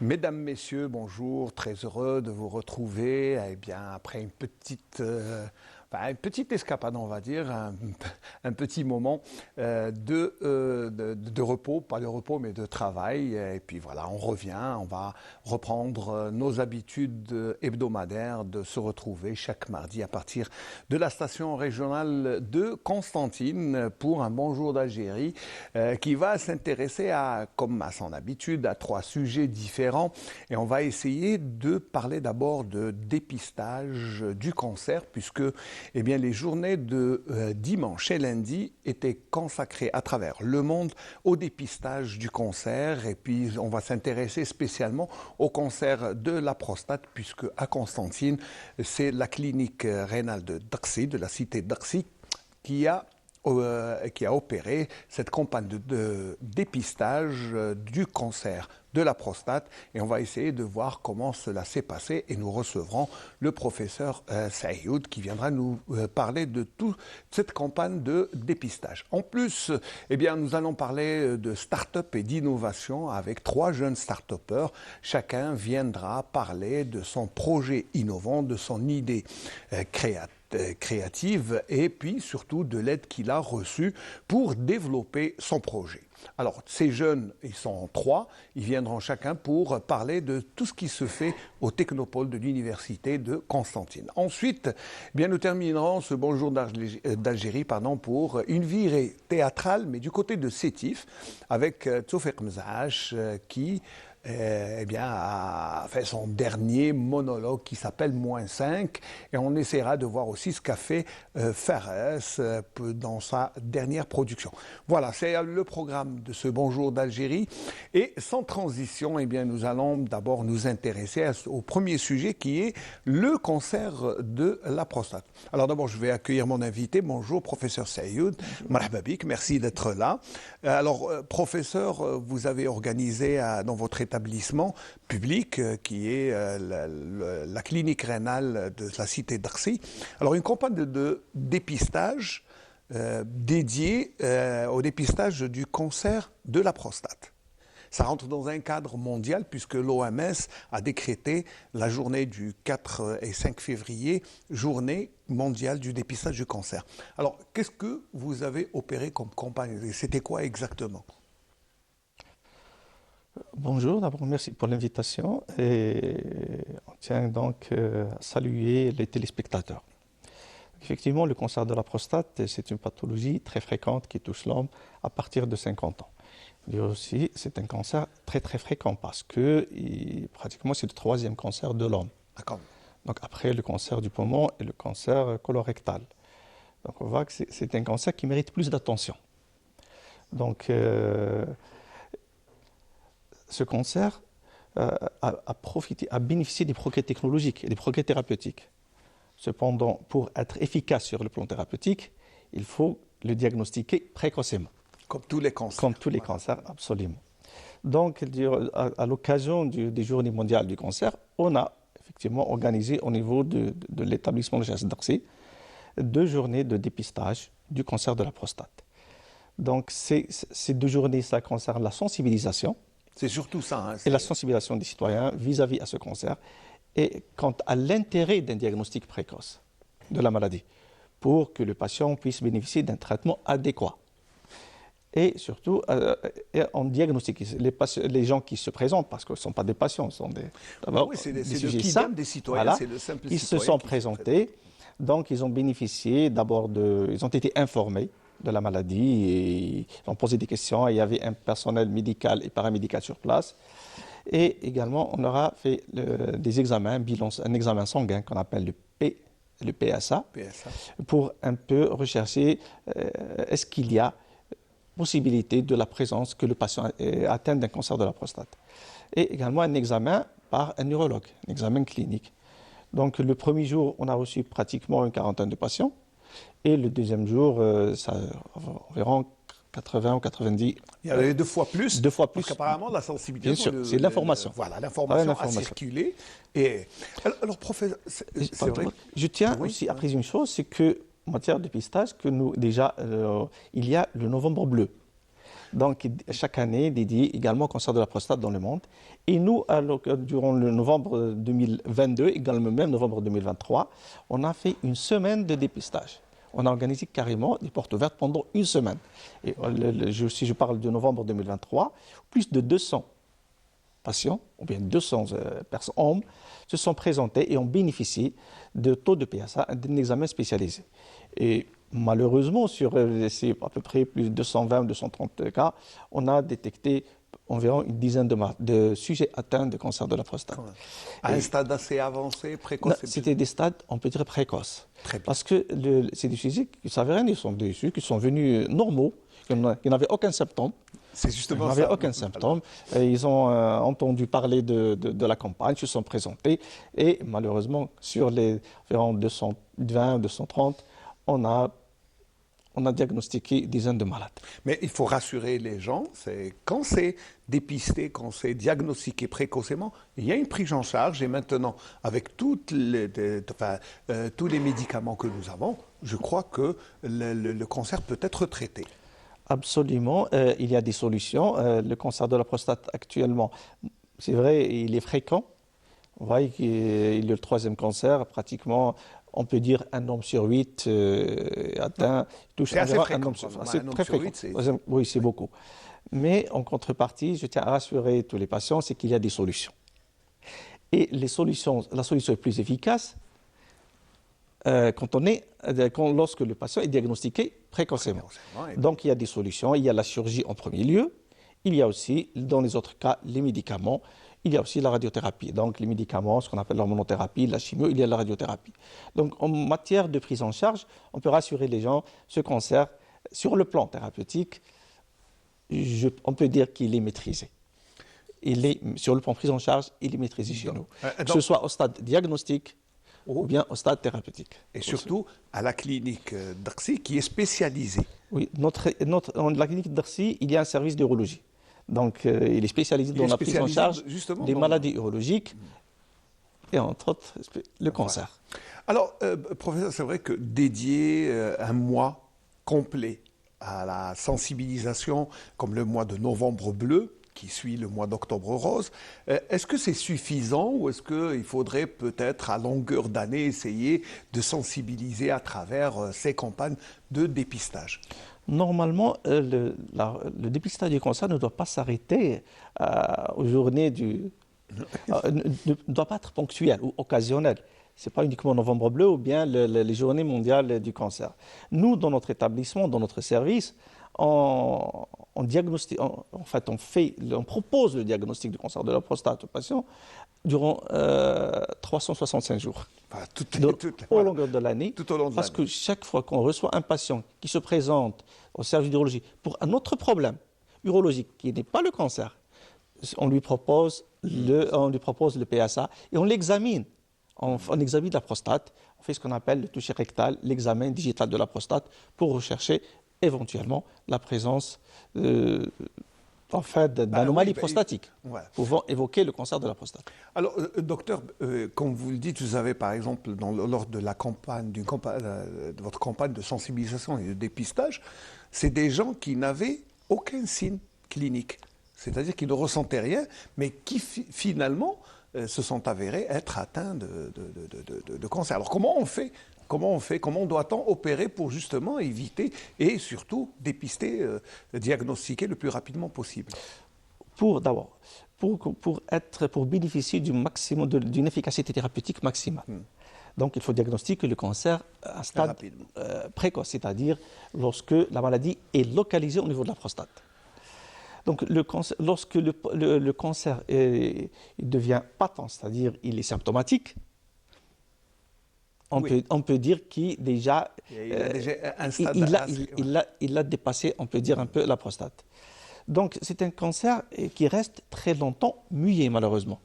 Mesdames, Messieurs, bonjour, très heureux de vous retrouver. Eh bien, après une petite escapade, on va dire, un petit moment de repos, pas de repos, mais de travail. Et puis voilà, on revient, on va reprendre nos habitudes hebdomadaires de se retrouver chaque mardi à partir de la station régionale de Constantine pour un Bonjour d'Algérie qui va s'intéresser comme à son habitude, à 3 sujets différents. Et on va essayer de parler d'abord de dépistage du cancer, puisque eh bien, les journées de dimanche et lundi étaient consacrées à travers le monde au dépistage du cancer. Et puis, on va s'intéresser spécialement au cancer de la prostate, puisque à Constantine, c'est la clinique rénale de Daxi, de la cité Daxi, qui a opéré cette campagne de dépistage du cancer de la prostate, et on va essayer de voir comment cela s'est passé, et nous recevrons le professeur Saïoud qui viendra nous parler de toute cette campagne de dépistage. En plus, eh bien, nous allons parler de start-up et d'innovation avec 3 jeunes start-upers. Chacun viendra parler de son projet innovant, de son idée créative et puis surtout de l'aide qu'il a reçue pour développer son projet. Alors, ces jeunes, ils sont 3, ils viendront chacun pour parler de tout ce qui se fait au Technopôle de l'Université de Constantine. Ensuite, eh bien, nous terminerons ce Bonjour d'Algérie pour une virée théâtrale, mais du côté de Sétif, avec Tsoufik Mzaach qui a fait son dernier monologue qui s'appelle -5, et on essaiera de voir aussi ce qu'a fait Fares dans sa dernière production. Voilà, c'est le programme de ce Bonjour d'Algérie, et sans transition, eh bien, nous allons d'abord nous intéresser au premier sujet qui est le cancer de la prostate. Alors d'abord, je vais accueillir mon invité. Bonjour, professeur Saïoud. Marhaba bik, merci d'être là. Alors, professeur, vous avez organisé dans votre établissement public qui est la clinique rénale de la cité d'Arcy. Alors, une campagne de dépistage dédiée au dépistage du cancer de la prostate. Ça rentre dans un cadre mondial puisque l'OMS a décrété la journée du 4 et 5 février, journée mondiale du dépistage du cancer. Alors, qu'est-ce que vous avez opéré comme campagne? C'était quoi exactement? Bonjour, d'abord merci pour l'invitation et on tient donc à saluer les téléspectateurs. Effectivement, le cancer de la prostate, c'est une pathologie très fréquente qui touche l'homme à partir de 50 ans. Et aussi, c'est un cancer très très fréquent parce que pratiquement c'est le 3e cancer de l'homme. D'accord. Donc après le cancer du poumon et le cancer colorectal. Donc on voit que c'est un cancer qui mérite plus d'attention. Donc ce cancer a bénéficié des progrès technologiques et des progrès thérapeutiques. Cependant, pour être efficace sur le plan thérapeutique, il faut le diagnostiquer précocement. Comme tous les cancers. Comme tous les cancers, absolument. Donc, à l'occasion des Journées mondiales du cancer, on a effectivement organisé au niveau de l'établissement de Chas d'Arcy 2 journées de dépistage du cancer de la prostate. Donc, ces 2 journées, ça concerne la sensibilisation. C'est surtout ça. Hein, et la sensibilisation des citoyens vis-à-vis à ce cancer et quant à l'intérêt d'un diagnostic précoce de la maladie pour que le patient puisse bénéficier d'un traitement adéquat. Et surtout, on diagnostique les gens qui se présentent, parce que ce ne sont pas des patients, ce sont des sujets sains, des citoyens, voilà, c'est le simple ils citoyen se sont présentés, donc ils ont bénéficié d'abord ils ont été informés de la maladie, et ils ont posé des questions, et il y avait un personnel médical et paramédical sur place. Et également, on leur a fait des examens, un examen sanguin qu'on appelle le PSA, pour un peu rechercher est-ce qu'il y a possibilité de la présence que le patient est atteint d'un cancer de la prostate. Et également un examen par un neurologue, un examen clinique. Donc le premier jour, on a reçu pratiquement une 40aine de patients. Et le deuxième jour, ça environ 80 ou 90. Il y avait 2 fois plus. 2 fois plus. Parce qu'apparemment, la sensibilisation. Bien sûr, c'est l'information. Voilà, l'information a circulé. Et, alors, professeur, c'est vrai. Je tiens Oui, aussi à préciser une chose, c'est que en matière de dépistage, que nous, déjà, il y a le novembre bleu. Donc, chaque année, dédié également au cancer de la prostate dans le monde. Et nous, durant le novembre 2022, également même novembre 2023, on a fait une semaine de dépistage. On a organisé carrément des portes ouvertes pendant une semaine. Et si je parle de novembre 2023, plus de 200 patients, ou bien 200 personnes, hommes, se sont présentés et ont bénéficié de taux de PSA, d'un examen spécialisé. Et malheureusement, sur ces à peu près plus de 220 ou 230 cas, on a détecté environ une dizaine de sujets atteints de cancer de la prostate. À un stade assez avancé, précoce? C'était des stades, on peut dire, précoces. Parce que c'est des sujets qui s'avéraient, ils sont des sujets qui sont venus normaux, qui n'avaient aucun symptôme. C'est justement ça. Ils n'avaient aucun symptôme. Ils ont entendu parler de la campagne, se sont présentés. Et malheureusement, sur les environ 220, 230, on a diagnostiqué des dizaines de malades. Mais il faut rassurer les gens, quand c'est dépisté, quand c'est diagnostiqué précocement, il y a une prise en charge. Et maintenant, avec tous les médicaments que nous avons, je crois que le cancer peut être traité. Absolument, il y a des solutions. Le cancer de la prostate actuellement, c'est vrai, il est fréquent. Vous voyez qu'il est le 3e cancer, pratiquement, on peut dire un homme sur 8 atteint. C'est assez fréquent. C'est très fréquent. Oui, c'est beaucoup. Mais en contrepartie, je tiens à rassurer tous les patients, c'est qu'il y a des solutions. Et la solution est plus efficace lorsque le patient est diagnostiqué précocement. Donc il y a des solutions, il y a la chirurgie en premier lieu, il y a aussi, dans les autres cas, les médicaments, il y a aussi la radiothérapie. Donc les médicaments, ce qu'on appelle l'hormonothérapie, la chimio, il y a la radiothérapie. Donc en matière de prise en charge, on peut rassurer les gens, ce cancer, sur le plan thérapeutique, on peut dire qu'il est maîtrisé. Sur le plan prise en charge, il est maîtrisé chez nous. Que ce soit au stade diagnostique, ou bien au stade thérapeutique. Et surtout à la clinique d'Arcy qui est spécialisée. Oui, la clinique d'Arcy, il y a un service d'urologie. Donc, il est spécialisé dans la prise en charge des maladies urologiques et entre autres le cancer. Alors, professeur, c'est vrai que dédier un mois complet à la sensibilisation, comme le mois de novembre bleu, qui suit le mois d'octobre rose. Est-ce que c'est suffisant ou est-ce qu'il faudrait peut-être à longueur d'année essayer de sensibiliser à travers ces campagnes de dépistage? Normalement, le dépistage du cancer ne doit pas s'arrêter aux journées ne doit pas être ponctuel ou occasionnel. Ce n'est pas uniquement Novembre bleu ou bien les journées mondiales du cancer. Nous, dans notre établissement, dans notre service, on propose le diagnostic du cancer de la prostate aux patients durant 365 jours. Au longueur de l'année. Parce que chaque fois qu'on reçoit un patient qui se présente au service d'urologie pour un autre problème urologique qui n'est pas le cancer, on lui propose le PSA et on l'examine. On examine la prostate, on fait ce qu'on appelle le toucher rectal, l'examen digital de la prostate pour rechercher éventuellement la présence d'anomalies prostatiques pouvant évoquer le cancer de la prostate. Alors, docteur, comme vous le dites, vous avez par exemple, lors de la campagne, de votre campagne de sensibilisation et de dépistage, c'est des gens qui n'avaient aucun signe clinique. C'est-à-dire qu'ils ne ressentaient rien, mais qui finalement se sont avérés être atteints de cancer. Alors comment on fait? Comment doit-on opérer pour justement éviter et surtout dépister, diagnostiquer le plus rapidement possible? Pour bénéficier du maximum d'une efficacité thérapeutique maximale. Donc il faut diagnostiquer le cancer à un stade précoce, c'est-à-dire lorsque la maladie est localisée au niveau de la prostate. Donc lorsque le cancer il devient patent, c'est-à-dire il est symptomatique, on peut dire qu'il déjà, il a dépassé, on peut dire un peu la prostate. Donc c'est un cancer qui reste très longtemps muet malheureusement.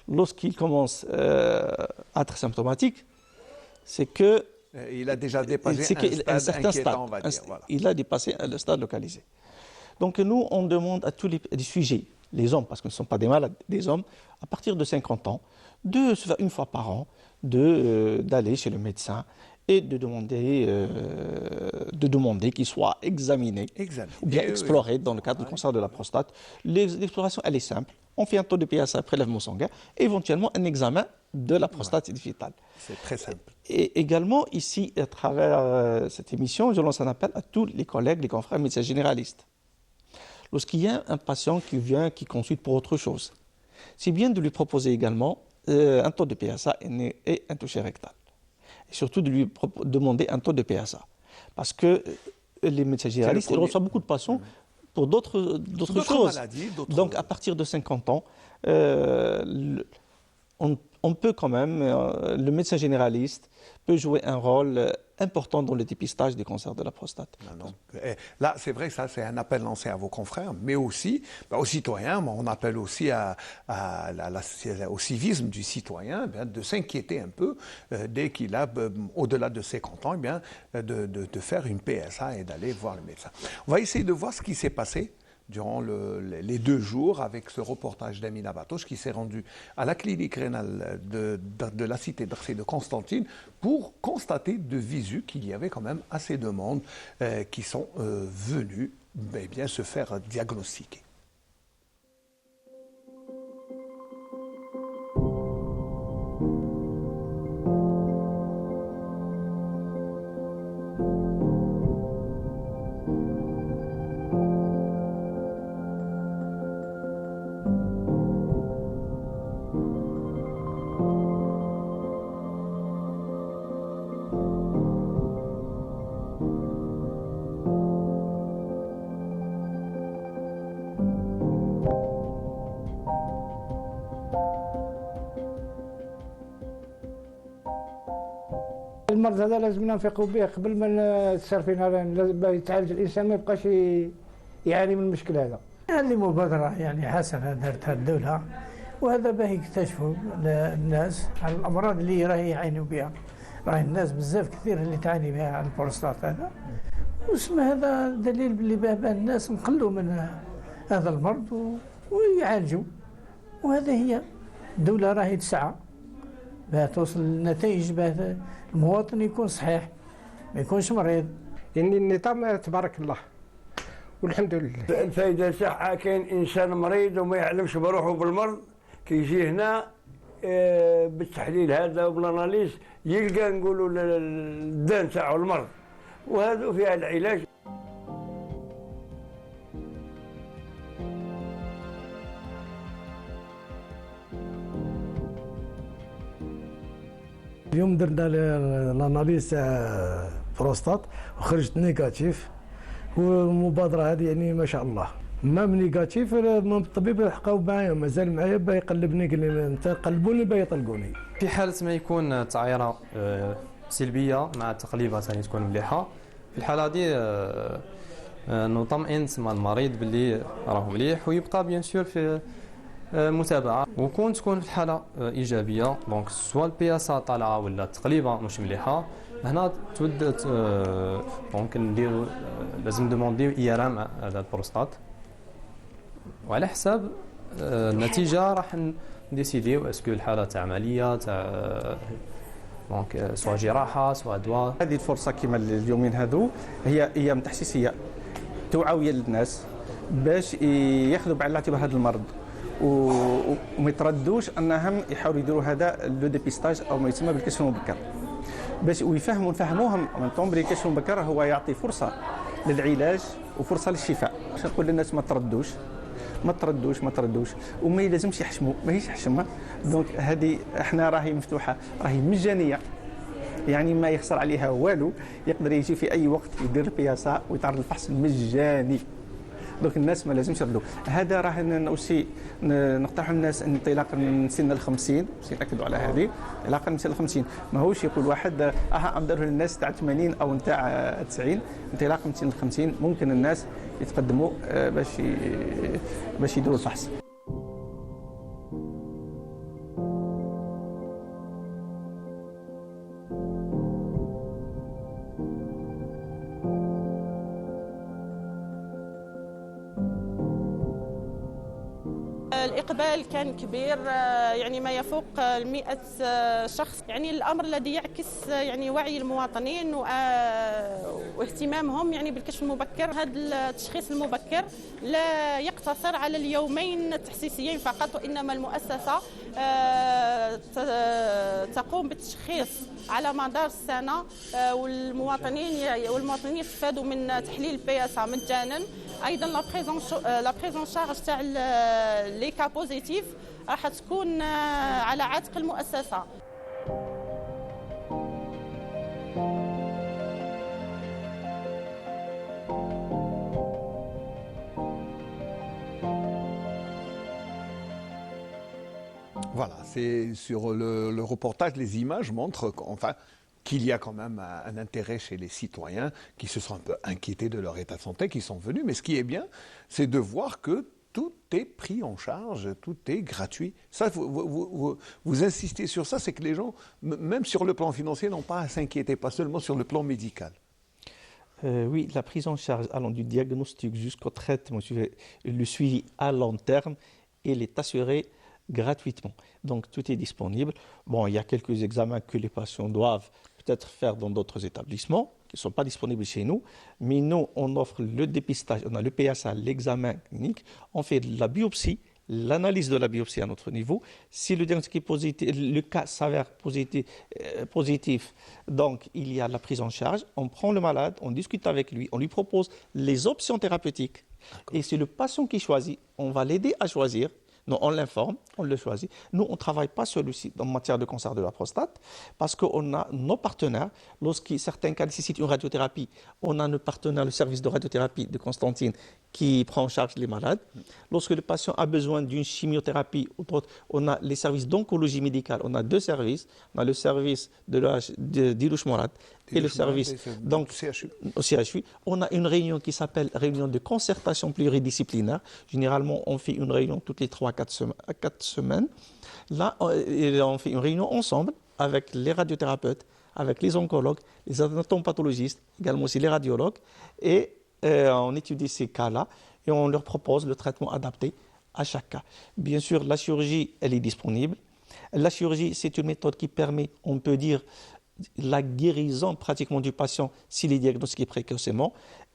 Lorsqu'il commence à être symptomatique, c'est que Il a déjà dépassé un stade inquiétant, on va dire. Voilà. Il a dépassé le stade localisé. Donc nous, on demande à tous les sujets, les hommes, parce que ce ne sont pas des malades, des hommes, à partir de 50 ans, de se faire une fois par an, d'aller chez le médecin et de demander qu'il soit examiné, ou bien exploré dans le cadre du cancer de la prostate. L'exploration, elle est simple. On fait un taux de PSA, prélèvement sanguin, et éventuellement un examen de la prostate fœtale. C'est très simple. Et également, ici, à travers cette émission, je lance un appel à tous les collègues, les confrères médecins généralistes. Lorsqu'il y a un patient qui vient, qui consulte pour autre chose, c'est bien de lui proposer également un taux de PSA et un toucher rectal. Et surtout de lui demander un taux de PSA. Parce que les médecins généralistes, ils reçoivent beaucoup de patients pour d'autres choses. Maladies, donc à partir de 50 ans, on peut quand même, le médecin généraliste peut jouer un rôle important dans le dépistage des cancers de la prostate. Non. Là, c'est vrai que ça, c'est un appel lancé à vos confrères, mais aussi aux citoyens. On appelle aussi au civisme du citoyen de s'inquiéter un peu dès qu'il a, au-delà de 50 ans, de faire une PSA et d'aller voir le médecin. On va essayer de voir ce qui s'est passé durant les 2 jours avec ce reportage d'Amina Batoche qui s'est rendu à la clinique rénale de la cité d'Arcé de Constantine pour constater de visu qu'il y avait quand même assez de monde qui sont venus se faire diagnostiquer. المرض هذا لازم ننفقوا به قبل ما تصير فينا باش يتعالج الانسان ما يبقاش يعاني من المشكل هذا. هذه مبادره يعني حسنه دارتها الدوله وهذا باه يكتشفوا الناس على الامراض اللي راهي يعانوا بها. راهي الناس بزاف كثير اللي تعاني بها على البروستات هذا واسم هذا دليل باللي باه الناس نقلوا من هذا المرض ويعالجوا وهذا هي الدوله راهي تسعى باه توصل للنتائج باه المواطن يكون صحيح ما يكونش مريض. يعني النظام تبارك الله والحمد لله. الفائده تاعها كاين انسان مريض وما يعلمش بروحه بالمرض كيجي هنا بالتحليل هذا وبالاناليز يلقى نقولوا الدان تاعو المرض وهذا فيها العلاج. اليوم درنا الاناليز تاع بروستات وخرجت نيجاتيف والمبادره هذه يعني ما شاء الله. مام نيجاتيف الطبيب لحقوا معايا مازال معايا باه يقلبني قال لي انت قلبوني باه يطلقوني. في حاله ما يكون تعايره سلبيه مع التقليبه ثاني تكون مليحه في الحاله هذه نطمئن المريض باللي راه مليح ويبقى بيان سور في متابعه وكون تكون في الحاله ايجابيه دونك سواء البي اس طالعه ولا التقليبه مش مليحه هنا تبدا دونك نديروا لازم ندومونديو اي ار ام على البروستات وعلى حساب النتيجه راح نديسيديو اسكو الحاله تاع عمليه تاع دونك سواء جراحه سواء دواء. هذه الفرصه كما اليومين هذو هي ايام تحسيسيه توعويه للناس باش ياخذوا بعين الاعتبار هذا المرض وما يتردوش انهم يحاولوا يديروا هذا لو ديبيستاج او ما يسمى بالكشف المبكر باش نفهموهم من طون بلي الكشف المبكر هو يعطي فرصه للعلاج وفرصه للشفاء. باش نقول للناس ما تردوش وما لازمش يحشموا ماهيش حشمه. دونك هذه احنا راهي مفتوحه راهي مجانيه يعني ما يخسر عليها والو يقدر يجي في اي وقت يدير البي اس ا ويتعرض للفحص المجاني. دونك الناس ما لازمش يردوا هذا راه اوسي نقترح الناس ان انطلاقا من سن ال 50 باش ياكدوا على هذه انطلاقا من سن ال 50 ماهوش يقول واحد نديروا للناس تاع 80 او نتاع 90 انطلاقا من سن ال 50 ممكن الناس يتقدموا باش يديروا الفحص. الإقبال كان كبير، يعني ما يفوق 100 شخص. يعني الأمر الذي يعكس يعني وعي المواطنين واهتمامهم يعني بالكشف المبكر. هذا التشخيص المبكر لا يقتصر على اليومين التحسيسيين فقط، وإنما المؤسسة تقوم بالتشخيص على مدار السنة، والمواطنين يستفادوا من تحليل البي اس مجانا. ايضا لا بريزون شارج تاع لي كا بوزيتيف راح تكون على عاتق المؤسسة. Voilà, c'est sur le reportage, les images montrent qu'il y a quand même un intérêt chez les citoyens qui se sont un peu inquiétés de leur état de santé, qui sont venus. Mais ce qui est bien, c'est de voir que tout est pris en charge, tout est gratuit. Ça, vous insistez sur ça, c'est que les gens, même sur le plan financier, n'ont pas à s'inquiéter, pas seulement sur le plan médical. Oui, la prise en charge allant du diagnostic jusqu'au traitement, le suivi à long terme, il est assuré gratuitement. Donc tout est disponible. Bon, il y a quelques examens que les patients doivent peut-être faire dans d'autres établissements qui ne sont pas disponibles chez nous, mais nous, on offre le dépistage, on a le PSA, l'examen clinique, on fait la biopsie, l'analyse de la biopsie à notre niveau. Si le diagnostic est positif, le cas s'avère positif, donc il y a la prise en charge, on prend le malade, on discute avec lui, on lui propose les options thérapeutiques. Et c'est le patient qui choisit, on va l'aider à choisir. Nous, on l'informe, on le choisit. Nous, on ne travaille pas seul aussi en matière de cancer de la prostate parce qu'on a nos partenaires. Lorsque certains cas nécessitent une radiothérapie, on a nos partenaires, le service de radiothérapie de Constantine qui prend en charge les malades. Lorsque le patient a besoin d'une chimiothérapie, on a les services d'oncologie médicale. On a deux services. On a le service d'Ilouche Mourad et le service donc, au CHU. On a une réunion qui s'appelle réunion de concertation pluridisciplinaire. Généralement, on fait une réunion toutes les 3 à 4 semaines. Là, on fait une réunion ensemble avec les radiothérapeutes, avec les oncologues, les anatomopathologistes, également aussi les radiologues. Et on étudie ces cas-là et on leur propose le traitement adapté à chaque cas. Bien sûr, la chirurgie, elle est disponible. La chirurgie, c'est une méthode qui permet, on peut dire, la guérison pratiquement du patient s'il est diagnostiqué précocement.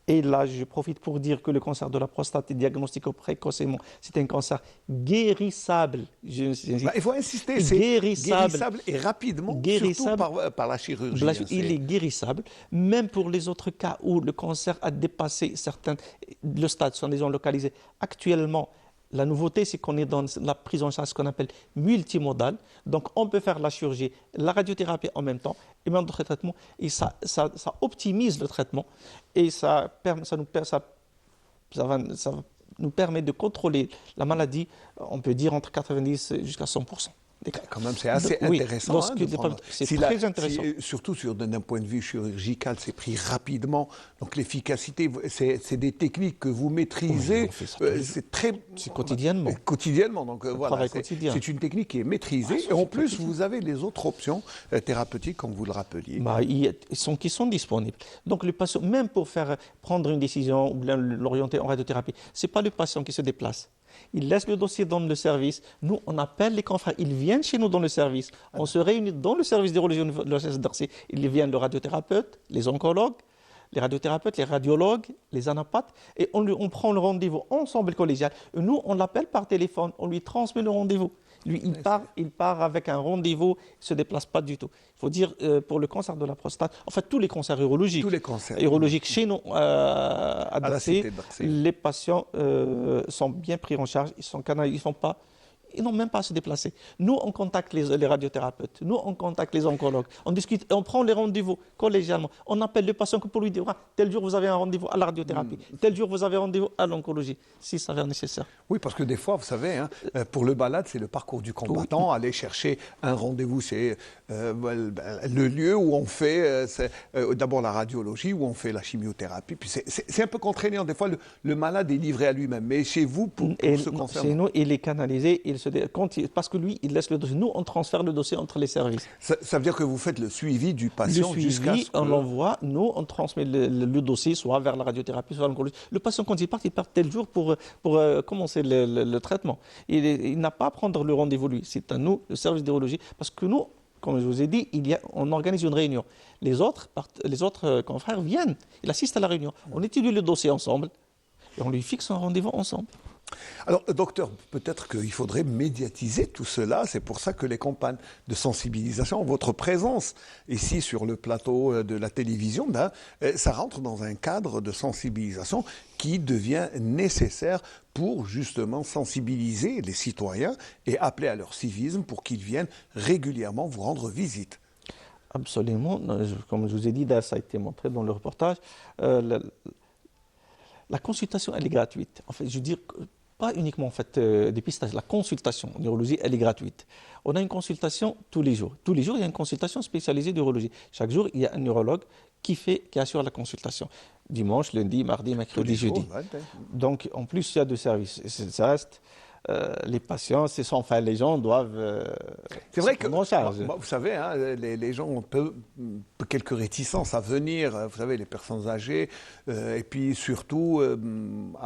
Et là, je profite pour dire que le cancer de la prostate est diagnostiqué précocement. C'est un cancer guérissable. Il faut insister, c'est guérissable et rapidement, surtout par la chirurgie. Il est guérissable, même pour les autres cas où le cancer a dépassé le stade, sont disons localisés. Actuellement, la nouveauté, c'est qu'on est dans la prise en charge qu'on appelle multimodale. Donc, on peut faire la chirurgie, la radiothérapie en même temps, et même d'autres traitements. Et ça optimise le traitement. Et ça nous permet de contrôler la maladie, on peut dire, entre 90 jusqu'à 100%. Quand même, c'est assez intéressant. C'est très intéressant. Surtout d'un point de vue chirurgical, c'est pris rapidement. Donc l'efficacité, c'est des techniques que vous maîtrisez. C'est quotidiennement. Quotidiennement. Donc voilà, c'est une technique qui est maîtrisée. Et en plus, vous avez les autres options thérapeutiques, comme vous le rappeliez. Qui sont disponibles. Donc le patient, même pour prendre une décision ou l'orienter en radiothérapie, ce n'est pas le patient qui se déplace. Il laisse le dossier dans le service. Nous, on appelle les confrères. Ils viennent chez nous dans le service. On se réunit dans le service d'urologie de l'OCS d'Arcy. Ils viennent le radiothérapeute, les oncologues, les radiothérapeutes, les radiologues, les anapathes. Et on prend le rendez-vous ensemble collégial. Et nous, on l'appelle par téléphone. On lui transmet le rendez-vous. Lui, il part avec un rendez-vous. Il ne se déplace pas du tout. Il faut dire, pour le cancer de la prostate, en fait, tous les cancers urologiques. Urologiques chez nous, à Darcy, les patients sont bien pris en charge. Ils sont canalisés, ils n'ont même pas à se déplacer. Nous, on contacte les radiothérapeutes. Nous, on contacte les oncologues. On discute et on prend les rendez-vous collégialement. On appelle le patient pour lui dire tel jour, vous avez un rendez-vous à la radiothérapie. Tel jour, vous avez un rendez-vous à l'oncologie, si ça s'avère nécessaire. Oui, parce que des fois, vous savez, pour le malade, c'est le parcours du combattant. Aller chercher un rendez-vous, c'est le lieu où on fait d'abord la radiologie, où on fait la chimiothérapie. Puis c'est un peu contraignant. Des fois, le malade est livré à lui-même. Mais chez vous, pour ce concernant. Chez nous, il est canalisé. Il parce que lui, il laisse le dossier. Nous, on transfère le dossier entre les services. Ça veut dire que vous faites le suivi du patient Le jusqu'à suivi, ce que... on l'envoie, nous, on transmet le dossier, soit vers la radiothérapie, soit l'oncologie. Le patient, quand il part tel jour pour commencer le traitement. Il n'a pas à prendre le rendez-vous, lui. C'est à nous, le service d'urologie, parce que nous, comme je vous ai dit, on organise une réunion. Les autres confrères viennent, ils assistent à la réunion. On étudie le dossier ensemble et on lui fixe un rendez-vous ensemble. Alors, docteur, peut-être qu'il faudrait médiatiser tout cela. C'est pour ça que les campagnes de sensibilisation, votre présence ici sur le plateau de la télévision, ça rentre dans un cadre de sensibilisation qui devient nécessaire pour justement sensibiliser les citoyens et appeler à leur civisme pour qu'ils viennent régulièrement vous rendre visite. Absolument. Comme je vous ai dit, ça a été montré dans le reportage. La consultation, elle est gratuite. En fait, je veux dire, pas uniquement en fait, dépistage. La consultation en neurologie, elle est gratuite. On a une consultation tous les jours. Tous les jours, il y a une consultation spécialisée d'urologie. Chaque jour, il y a un neurologue qui assure la consultation. Dimanche, lundi, mardi, mercredi, jeudi. Donc, en plus, il y a deux services. Ça reste... les patients, les gens doivent c'est vrai que, en charge. Vous savez, hein, les gens ont quelques réticences à venir, vous savez, les personnes âgées, et puis surtout,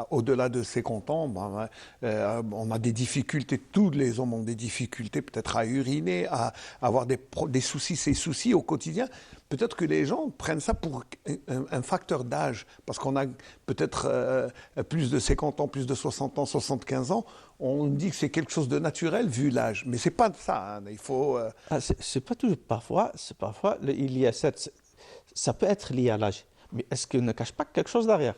au-delà de ces comptants, on a des difficultés, tous les hommes ont des difficultés peut-être à uriner, à avoir des soucis, ces soucis au quotidien. Peut-être que les gens prennent ça pour un facteur d'âge, parce qu'on a peut-être plus de 50 ans, plus de 60 ans, 75 ans, on dit que c'est quelque chose de naturel vu l'âge. Mais c'est pas ça, hein. Il faut... c'est pas toujours, parfois, il y a ça peut être lié à l'âge, mais est-ce qu'il ne cache pas quelque chose derrière?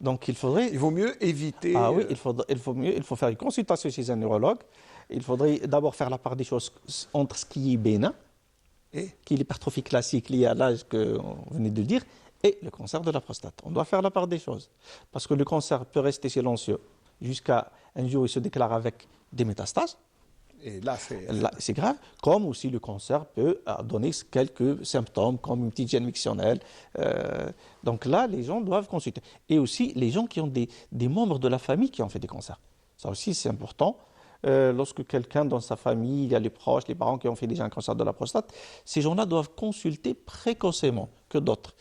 Donc il vaut mieux éviter... Ah oui, il faut faire une consultation chez un neurologue. Il faudrait d'abord faire la part des choses entre ce qui est bénin, qui est l'hypertrophie classique liée à l'âge qu'on venait de dire, et le cancer de la prostate. On doit faire la part des choses. Parce que le cancer peut rester silencieux jusqu'à un jour où il se déclare avec des métastases. Et là, c'est grave. Comme aussi le cancer peut donner quelques symptômes, comme une petite gêne mictionnelle. Donc là, les gens doivent consulter. Et aussi, les gens qui ont des membres de la famille qui ont fait des cancers. Ça aussi, c'est important. Lorsque quelqu'un dans sa famille, il y a les proches, les parents qui ont fait déjà un cancer de la prostate, ces gens-là doivent consulter précocement que l'autre,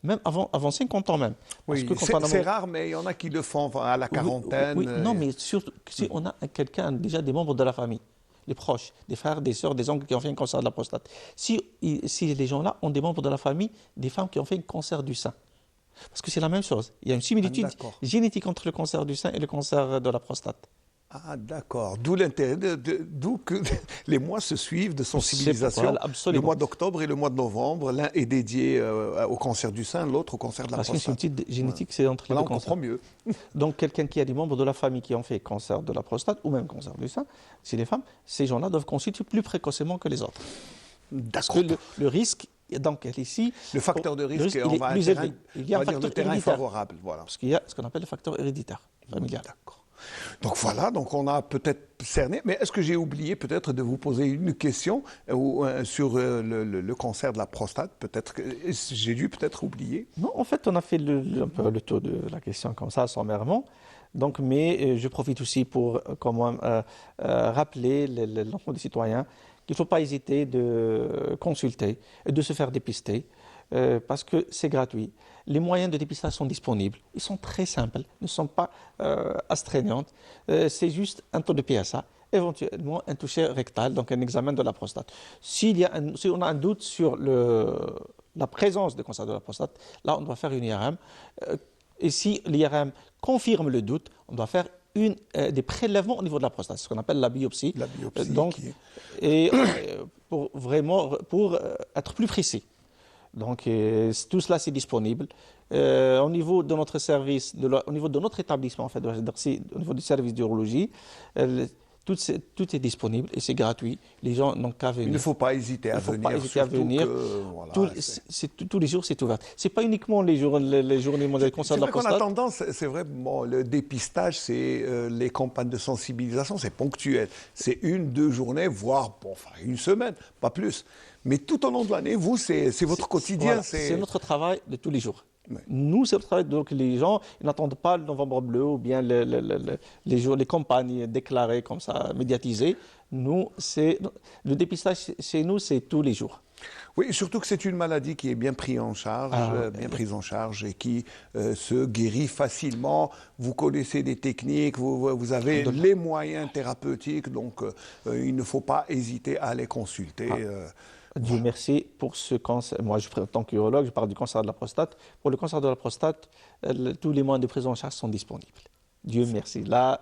même avant 50 ans même. Oui, c'est rare, mais il y en a qui le font à la quarantaine. Oui, non, mais surtout si on a quelqu'un, déjà des membres de la famille, les proches, des frères, des sœurs, des oncles qui ont fait un cancer de la prostate, si les gens-là ont des membres de la famille, des femmes qui ont fait un cancer du sein, parce que c'est la même chose, il y a une similitude génétique entre le cancer du sein et le cancer de la prostate. Ah d'accord, d'où l'intérêt, d'où que les mois se suivent de sensibilisation. Le mois d'octobre et le mois de novembre, l'un est dédié au cancer du sein, l'autre au cancer de la prostate. Parce qu'une similitude génétique, c'est entre les deux cancers. On comprend mieux. Donc quelqu'un qui a des membres de la famille qui ont fait cancer de la prostate ou même cancer du sein, c'est les femmes, ces gens-là doivent consulter plus précocement que les autres. Parce que le risque, donc ici... Le facteur de risque, on va plus élevé. Il y a un facteur héréditaire favorable. Voilà. Parce qu'il y a ce qu'on appelle le facteur héréditaire familial. D'accord. Donc voilà, on a peut-être cerné, mais est-ce que j'ai oublié peut-être de vous poser une question sur le cancer de la prostate? Peut-être que j'ai dû peut-être oublier. Non, en fait, on a fait un peu le tour de la question comme ça, sommairement. Donc, mais je profite aussi pour rappeler l'ensemble des citoyens qu'il ne faut pas hésiter de consulter et de se faire dépister. Parce que c'est gratuit. Les moyens de dépistage sont disponibles. Ils sont très simples, ne sont pas astreignants. C'est juste un taux de PSA, éventuellement un toucher rectal, donc un examen de la prostate. Si on a un doute sur la présence de cancer de la prostate, là, on doit faire une IRM. Et si l'IRM confirme le doute, on doit faire des prélèvements au niveau de la prostate, ce qu'on appelle la biopsie. La biopsie. Pour être plus précis. Donc, tout cela, c'est disponible. Au niveau de notre service, au niveau de notre établissement, en fait, au niveau du service d'urologie, tout est disponible et c'est gratuit. Les gens n'ont qu'à venir. Il ne faut pas hésiter à venir. Tous les jours, c'est ouvert. Ce n'est pas uniquement les journées mondiales cancer de la prostate. C'est vrai qu'on a tendance, c'est vrai, le dépistage, c'est les campagnes de sensibilisation, c'est ponctuel. C'est 1-2 journées, voire une semaine, pas plus. Mais tout au long de l'année, vous, c'est votre quotidien. Voilà, c'est notre travail de tous les jours. Oui. Nous, c'est le travail. Donc, les gens n'attendent pas le novembre bleu ou bien les campagnes déclarées comme ça, médiatisées. Nous, le dépistage chez nous, c'est tous les jours. Oui, surtout que c'est une maladie qui est bien prise en charge, et qui se guérit facilement. Vous connaissez des techniques, vous avez les moyens thérapeutiques, donc il ne faut pas hésiter à les consulter. Dieu merci pour ce cancer. Moi, en tant qu'urologue, je parle du cancer de la prostate. Pour le cancer de la prostate, tous les moyens de prise en charge sont disponibles. Dieu merci. Là,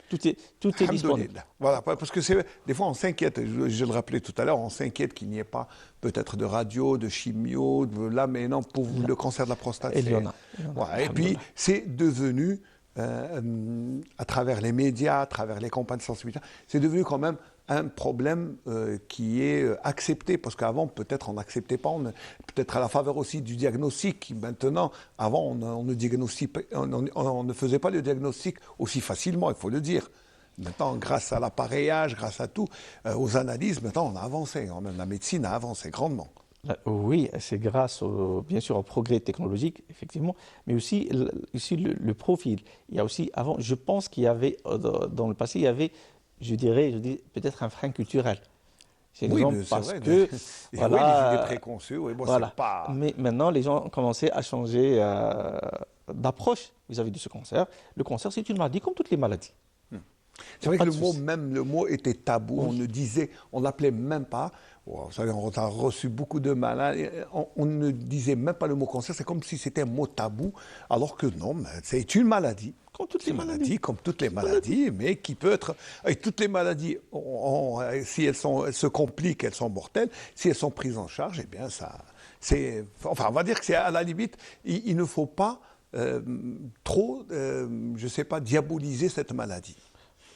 tout est disponible. Voilà, parce que des fois on s'inquiète, je le rappelais tout à l'heure, on s'inquiète qu'il n'y ait pas peut-être de radio, de chimio, là, mais non, pour le cancer de la prostate, il y en a. Ouais, et puis c'est devenu, à travers les médias, à travers les campagnes de sensibilisation, c'est devenu quand même un problème qui est accepté, parce qu'avant peut-être on n'acceptait pas, peut-être à la faveur aussi du diagnostic. Maintenant, avant on ne faisait pas le diagnostic aussi facilement, il faut le dire. Maintenant, grâce à l'appareillage, grâce à tout, aux analyses, maintenant on a avancé, même la médecine a avancé grandement. Oui, c'est grâce bien sûr au progrès technologique, effectivement, mais aussi le profil. Il y a aussi, avant, je pense qu'il y avait, dans le passé, il y avait, je dis peut-être un frein culturel. Oui, parce vrai, que voilà, oui, les idées préconçues, oui, bon, voilà. C'est pas... Mais maintenant, les gens ont commencé à changer d'approche vis-à-vis de ce cancer. Le cancer, c'est une maladie comme toutes les maladies. C'est vrai que le mot était tabou, Oui. on l'appelait même pas. Vous savez, on a reçu beaucoup de malades, on ne disait même pas le mot cancer, c'est comme si c'était un mot tabou, alors que non, c'est une maladie. Comme toutes les maladies, mais qui peut être... Et toutes les maladies, si elles se compliquent, elles sont mortelles. Si elles sont prises en charge, eh bien, enfin, on va dire que c'est à la limite, il ne faut pas trop, je ne sais pas, diaboliser cette maladie.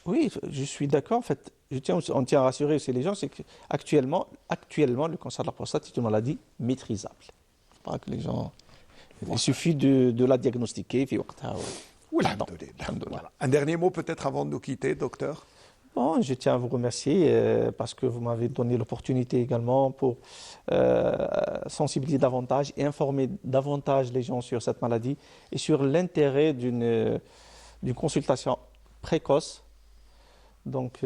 Oui, je suis d'accord. En fait, on tient à rassurer aussi les gens, c'est qu'actuellement, le cancer de la prostate est une maladie maîtrisable. Il faut pas que les gens... Il suffit de la diagnostiquer. Voilà. Un dernier mot peut-être avant de nous quitter, docteur. Bon, je tiens à vous remercier parce que vous m'avez donné l'opportunité également pour sensibiliser davantage et informer davantage les gens sur cette maladie et sur l'intérêt d'une consultation précoce. Donc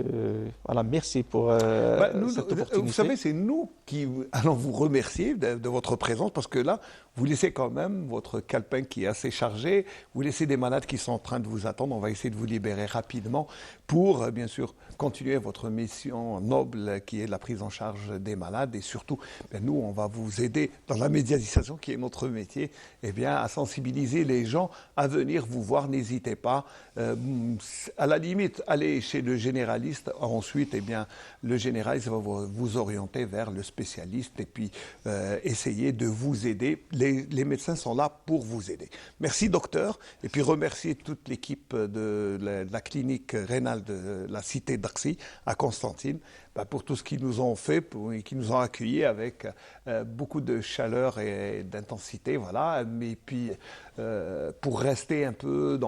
voilà, merci pour cette opportunité. Vous savez, c'est nous qui allons vous remercier de votre présence, parce que là, vous laissez quand même votre calepin qui est assez chargé, vous laissez des malades qui sont en train de vous attendre. On va essayer de vous libérer rapidement pour, bien sûr, continuer votre mission noble qui est la prise en charge des malades. Et surtout, nous, on va vous aider dans la médiatisation qui est notre métier, à sensibiliser les gens à venir vous voir. N'hésitez pas. À la limite, allez chez le généraliste. Ensuite, le généraliste va vous orienter vers le spécialiste et puis essayer de vous aider. Les médecins sont là pour vous aider. Merci, docteur. Et puis remercier toute l'équipe de la clinique rénale de la cité d'Arcy à Constantine pour tout ce qu'ils nous ont fait, et qui nous ont accueillis avec beaucoup de chaleur et d'intensité, voilà. Mais puis pour rester un peu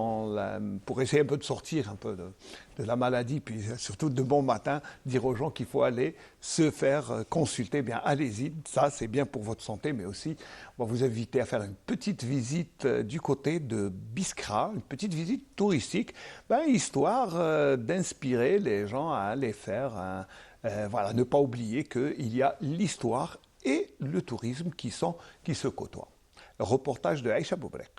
pour essayer un peu de sortir un peu de la maladie, puis surtout de bon matin, dire aux gens qu'il faut aller se faire consulter. Allez-y, ça c'est bien pour votre santé, mais aussi on va vous inviter à faire une petite visite du côté de Biskra, une petite visite touristique, histoire d'inspirer les gens à aller faire. Ne pas oublier qu'il y a l'histoire et le tourisme qui se côtoient. Reportage de Aïcha Boubrek.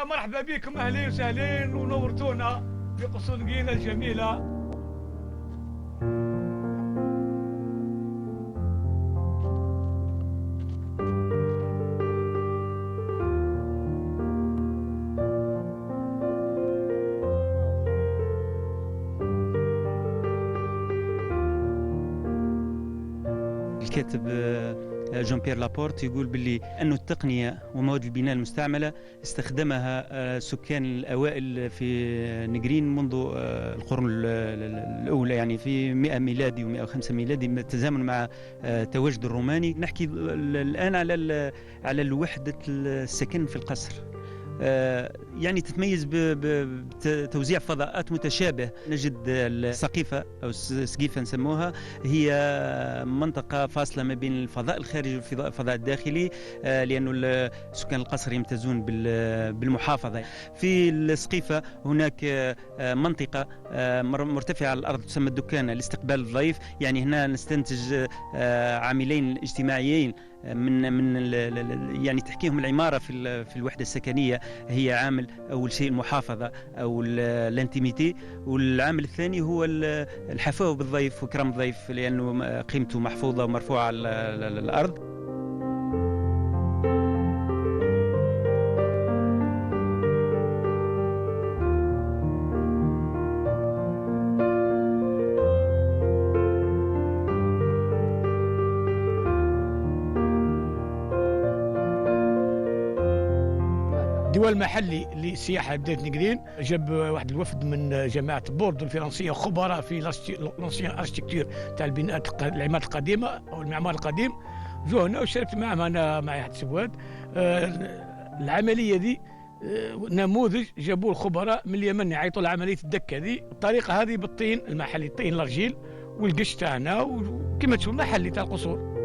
مرحبا بكم اهلين وسهلين ونورتونا في قسنطينة الجميلة. الكاتب جون بيير لابورت يقول باللي أن التقنية ومواد البناء المستعملة استخدمها سكان الأوائل في نجرين منذ القرن الأولى، يعني في 100 ميلادي و105 ميلادي تزامن مع تواجد الروماني. نحكي الآن على الوحدة السكن في القصر. يعني تتميز بتوزيع فضاءات متشابه. نجد السقيفة أو السقيفة نسموها هي منطقة فاصلة ما بين الفضاء الخارجي والفضاء الداخلي، لأن سكان القصر يمتازون بالمحافظة. في السقيفة هناك منطقة مرتفعة على الأرض تسمى الدكانة لاستقبال الضيف، يعني هنا نستنتج عاملين اجتماعيين من يعني تحكيهم العمارة في الوحدة السكنية. هي عامل أول شيء المحافظة أو الانتيميتي، والعامل الثاني هو الحفاوة بالضيف وكرم الضيف، لأنه قيمته محفوظة ومرفوعة على الأرض. دول محلي للسياحه بدايه نقرين، جاب واحد الوفد من جماعه بوردو الفرنسيه خبراء في لونسيان اركتيكتور تاع البناءات العمارات القديمه او المعمار القديم. جو هنا وشاركت معهم انا مع واحد سواد. العمليه دي نموذج جابوه الخبراء من اليمن يعيطوا لعمليه الدكه دي. الطريقه هذه بالطين المحلي، الطين الارجيل والقش تاعنا وكما تشوف محلي تاع القصور.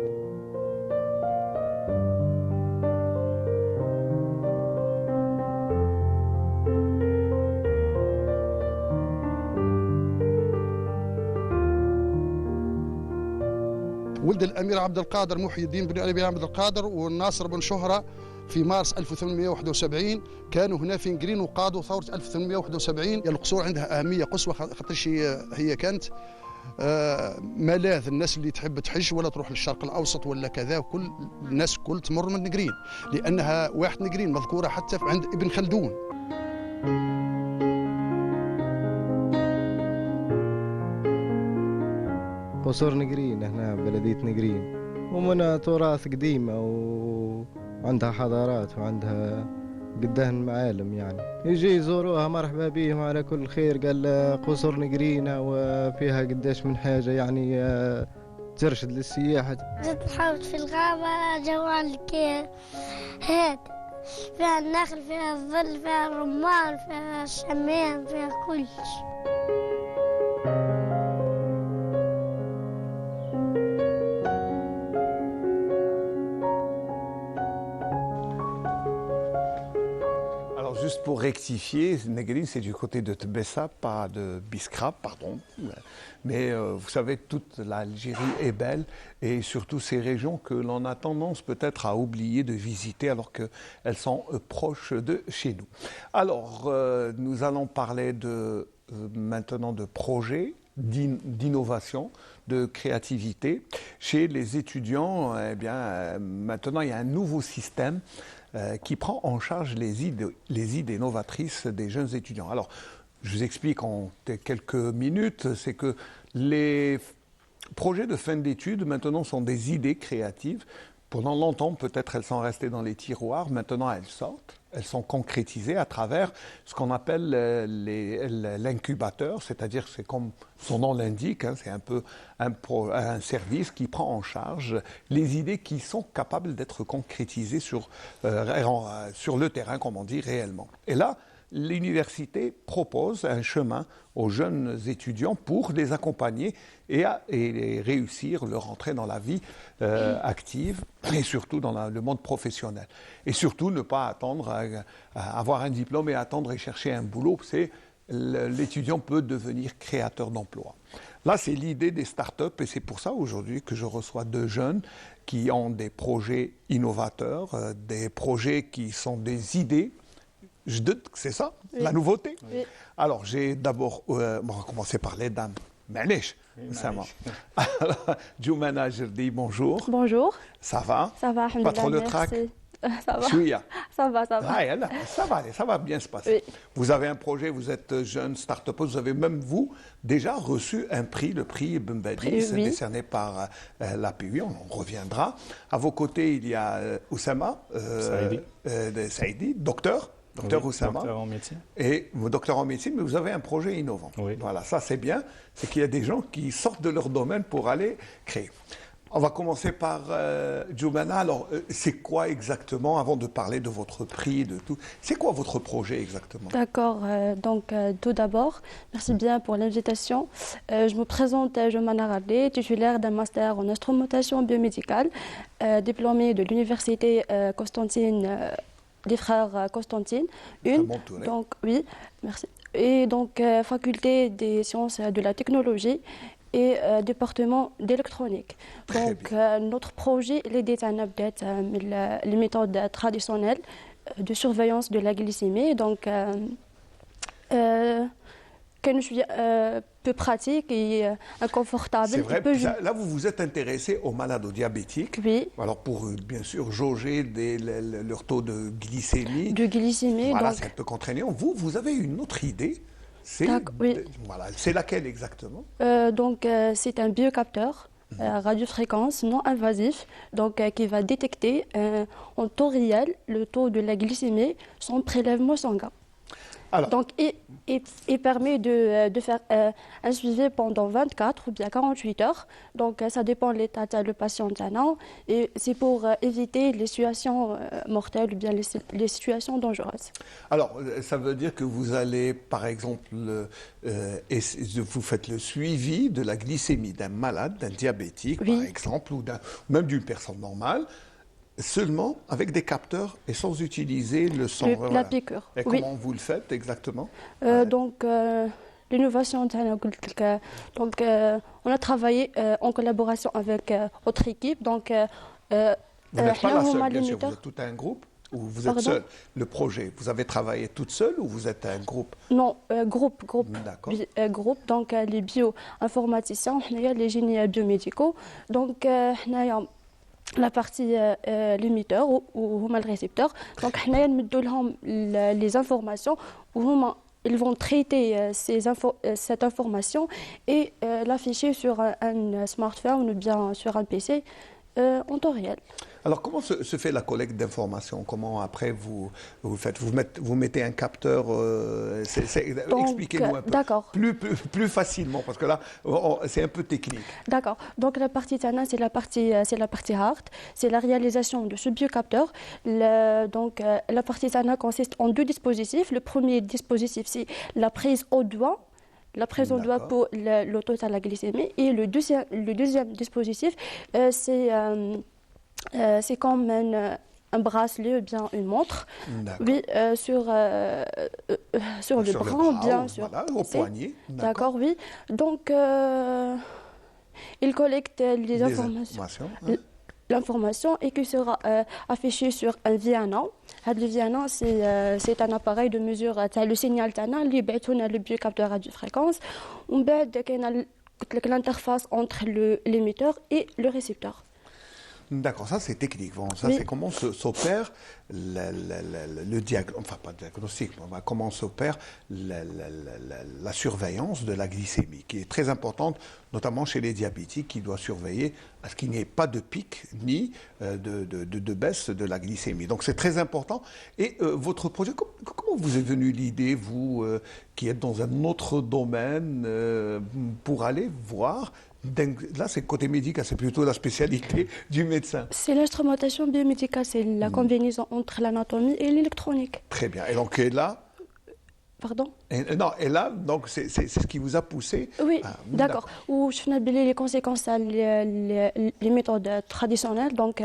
ولد الامير عبد القادر محي الدين بن علي بن عبد القادر والناصر بن شهره في مارس 1871 كانوا هنا في نقرين وقادوا ثوره 1871. القصور عندها اهميه قصوى خاطرش هي كانت ملاذ الناس اللي تحب تحج ولا تروح للشرق الاوسط ولا كذا، وكل الناس كل تمر من نقرين، لانها واحد نقرين مذكوره حتى عند ابن خلدون. قصور نقرين هنا بلدية نقرين، ومنها تراث قديمة وعندها حضارات وعندها قدام معالم، يعني يجي يزوروها مرحبا بهم على كل خير. قال قصور نقرين وفيها قداش من حاجة يعني ترشد للسياحة. جيت نحاول في الغابة جوال هاد فيها النخل فيها الظل فيها الرمان فيها الشمام فيها كل شيء. Juste pour rectifier, Negrin, c'est du côté de Tbessa, pas de Biskra, pardon. Mais vous savez, toute l'Algérie est belle et surtout ces régions que l'on a tendance peut-être à oublier de visiter alors qu'elles sont proches de chez nous. Alors, nous allons parler maintenant de projets, d'innovation, de créativité. Chez les étudiants, eh bien, maintenant, il y a un nouveau système qui prend en charge les idées novatrices des jeunes étudiants. Alors, je vous explique en quelques minutes, c'est que les projets de fin d'études maintenant sont des idées créatives. Pendant longtemps, peut-être elles sont restées dans les tiroirs, maintenant elles sortent. Elles sont concrétisées à travers ce qu'on appelle l'incubateur, c'est-à-dire c'est comme son nom l'indique, hein, c'est un peu un service qui prend en charge les idées qui sont capables d'être concrétisées sur le terrain, comme on dit réellement. Et là, l'université propose un chemin aux jeunes étudiants pour les accompagner et réussir leur entrée dans la vie active et surtout dans le monde professionnel. Et surtout ne pas attendre à avoir un diplôme et attendre et chercher un boulot. L'étudiant peut devenir créateur d'emplois. Là, c'est l'idée des startups et c'est pour ça aujourd'hui que je reçois deux jeunes qui ont des projets innovateurs, des projets qui sont des idées. Je doute que c'est ça, oui. La nouveauté. Oui. Alors, j'ai d'abord, on va commencer par les dames. Manish, ça va. Joumana Gerdi, bonjour. Bonjour. Ça va? Ça va, pas trop le trac? Ça va. Chouïa. Ça va, ça va. Ah, ça va bien se passer. Oui. Vous avez un projet, vous êtes jeune start-up, vous avez même, vous, déjà reçu un prix, le prix Bembadi, c'est décerné par l'APUI, on en reviendra. À vos côtés, il y a Oussama Saïdi, docteur Oussama. Docteur en médecine. Et docteur en médecine, mais vous avez un projet innovant. Oui. Voilà, ça c'est bien, c'est qu'il y a des gens qui sortent de leur domaine pour aller créer. On va commencer par Joumana. Alors, c'est quoi exactement, avant de parler de votre prix, de tout, c'est quoi votre projet exactement? D'accord, donc tout d'abord, merci bien pour l'invitation. Je me présente Joumana Radley, titulaire d'un master en instrumentation biomédicale, diplômée de l'université Constantine, des frères Constantine. Donc, oui, merci. Et donc, faculté des sciences de la technologie et département d'électronique. Donc notre projet il est d'adapter les méthodes traditionnelles de surveillance de la glycémie. Donc que je suis peu pratique et inconfortable. C'est vrai, là vous vous êtes intéressé aux malades diabétiques. Oui. Alors pour bien sûr jauger leur taux de glycémie. Voilà, donc... c'est un peu contraignant. Vous avez une autre idée? C'est laquelle exactement? Donc c'est un biocapteur radiofréquence non invasif donc, qui va détecter en temps réel le taux de la glycémie sans prélèvement sanguin. Alors. Donc, il permet de faire un suivi pendant 24 ou bien 48 heures. Donc, ça dépend de l'état de le patient. Et c'est pour éviter les situations mortelles ou bien les situations dangereuses. Alors, ça veut dire que vous allez, par exemple, vous faites le suivi de la glycémie d'un malade, d'un diabétique, par exemple, ou même d'une personne normale, seulement avec des capteurs et sans utiliser le sang. La piqûre. Et comment vous le faites exactement? Donc, l'innovation, donc, on a travaillé en collaboration avec notre équipe. Donc, vous n'êtes pas la seule, bien sûr, vous êtes tout un groupe ou vous êtes seul? Le projet, vous avez travaillé toute seule ou vous êtes un groupe? Non, groupe. D'accord. Groupe, donc les bio-informaticiens, les génies biomédicaux. Donc, la partie l'émetteur ou le récepteur. Donc, nous donnons les informations où ils vont traiter cette information et l'afficher sur un smartphone ou bien sur un PC en temps réel. Alors, comment se fait la collecte d'informations? Comment après vous faites? Vous mettez un capteur, expliquez-nous un peu. D'accord. Plus facilement, parce que là, c'est un peu technique. D'accord. Donc, la partie TANA, c'est la partie hard. C'est la réalisation de ce biocapteur. Donc, la partie TANA consiste en deux dispositifs. Le premier dispositif, c'est la prise au doigt. La prise au doigt pour le taux de la glycémie. Et le deuxième dispositif, c'est comme un bracelet ou bien une montre. Oui, sur le bras ou bien sur au poignet. D'accord, oui. Donc, il collecte les informations. L'information et qui sera affichée sur un VNA. Le VNA, c'est un appareil de mesure, le signal TANA, le biocapteur radiofréquence. On a l'interface entre l'émetteur et le récepteur. D'accord, ça c'est technique. Bon, ça c'est comment s'opère le diagnostic, enfin pas le diagnostic, mais comment s'opère la surveillance de la glycémie, qui est très importante, notamment chez les diabétiques, qui doivent surveiller à ce qu'il n'y ait pas de pic ni de baisse de la glycémie. Donc c'est très important. Et votre projet, comment vous est venue l'idée, vous qui êtes dans un autre domaine, pour aller voir? Là, c'est côté médical, c'est plutôt la spécialité du médecin. C'est l'instrumentation biomédicale, c'est la combinaison entre l'anatomie et l'électronique. Très bien. Et donc, là... Pardon? Et là, donc, c'est ce qui vous a poussé? Oui, d'accord. Où je fais les conséquences les méthodes traditionnelles, donc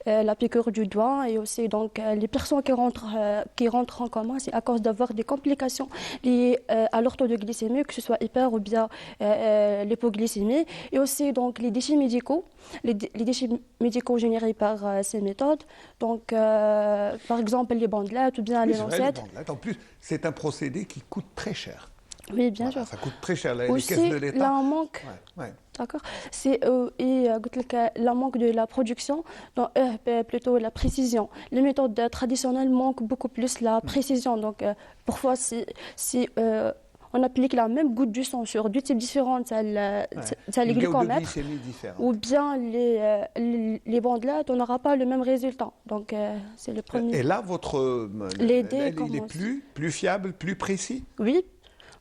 la piqûre du doigt et aussi donc les personnes qui rentrent en coma, c'est à cause d'avoir des complications liées à leur taux de glycémie, que ce soit hyper ou bien l'hypoglycémie, et aussi donc les déchets médicaux, les déchets médicaux générés par ces méthodes, donc par exemple les bandelettes ou bien les lancettes. En plus, c'est un procédé qui coûte très cher. Oui, bien sûr. Ça coûte très cher, les aussi, caisses de l'État. Là, on manque. D'accord. C'est la manque de la production, plutôt la précision. Les méthodes traditionnelles manquent beaucoup plus la précision. Donc, parfois, si on applique la même goutte du sang sur deux types différents, les glucomètres, ou bien les bandelettes, on n'aura pas le même résultat. Donc, c'est le premier. Et là, il est plus fiable, plus précis? Oui.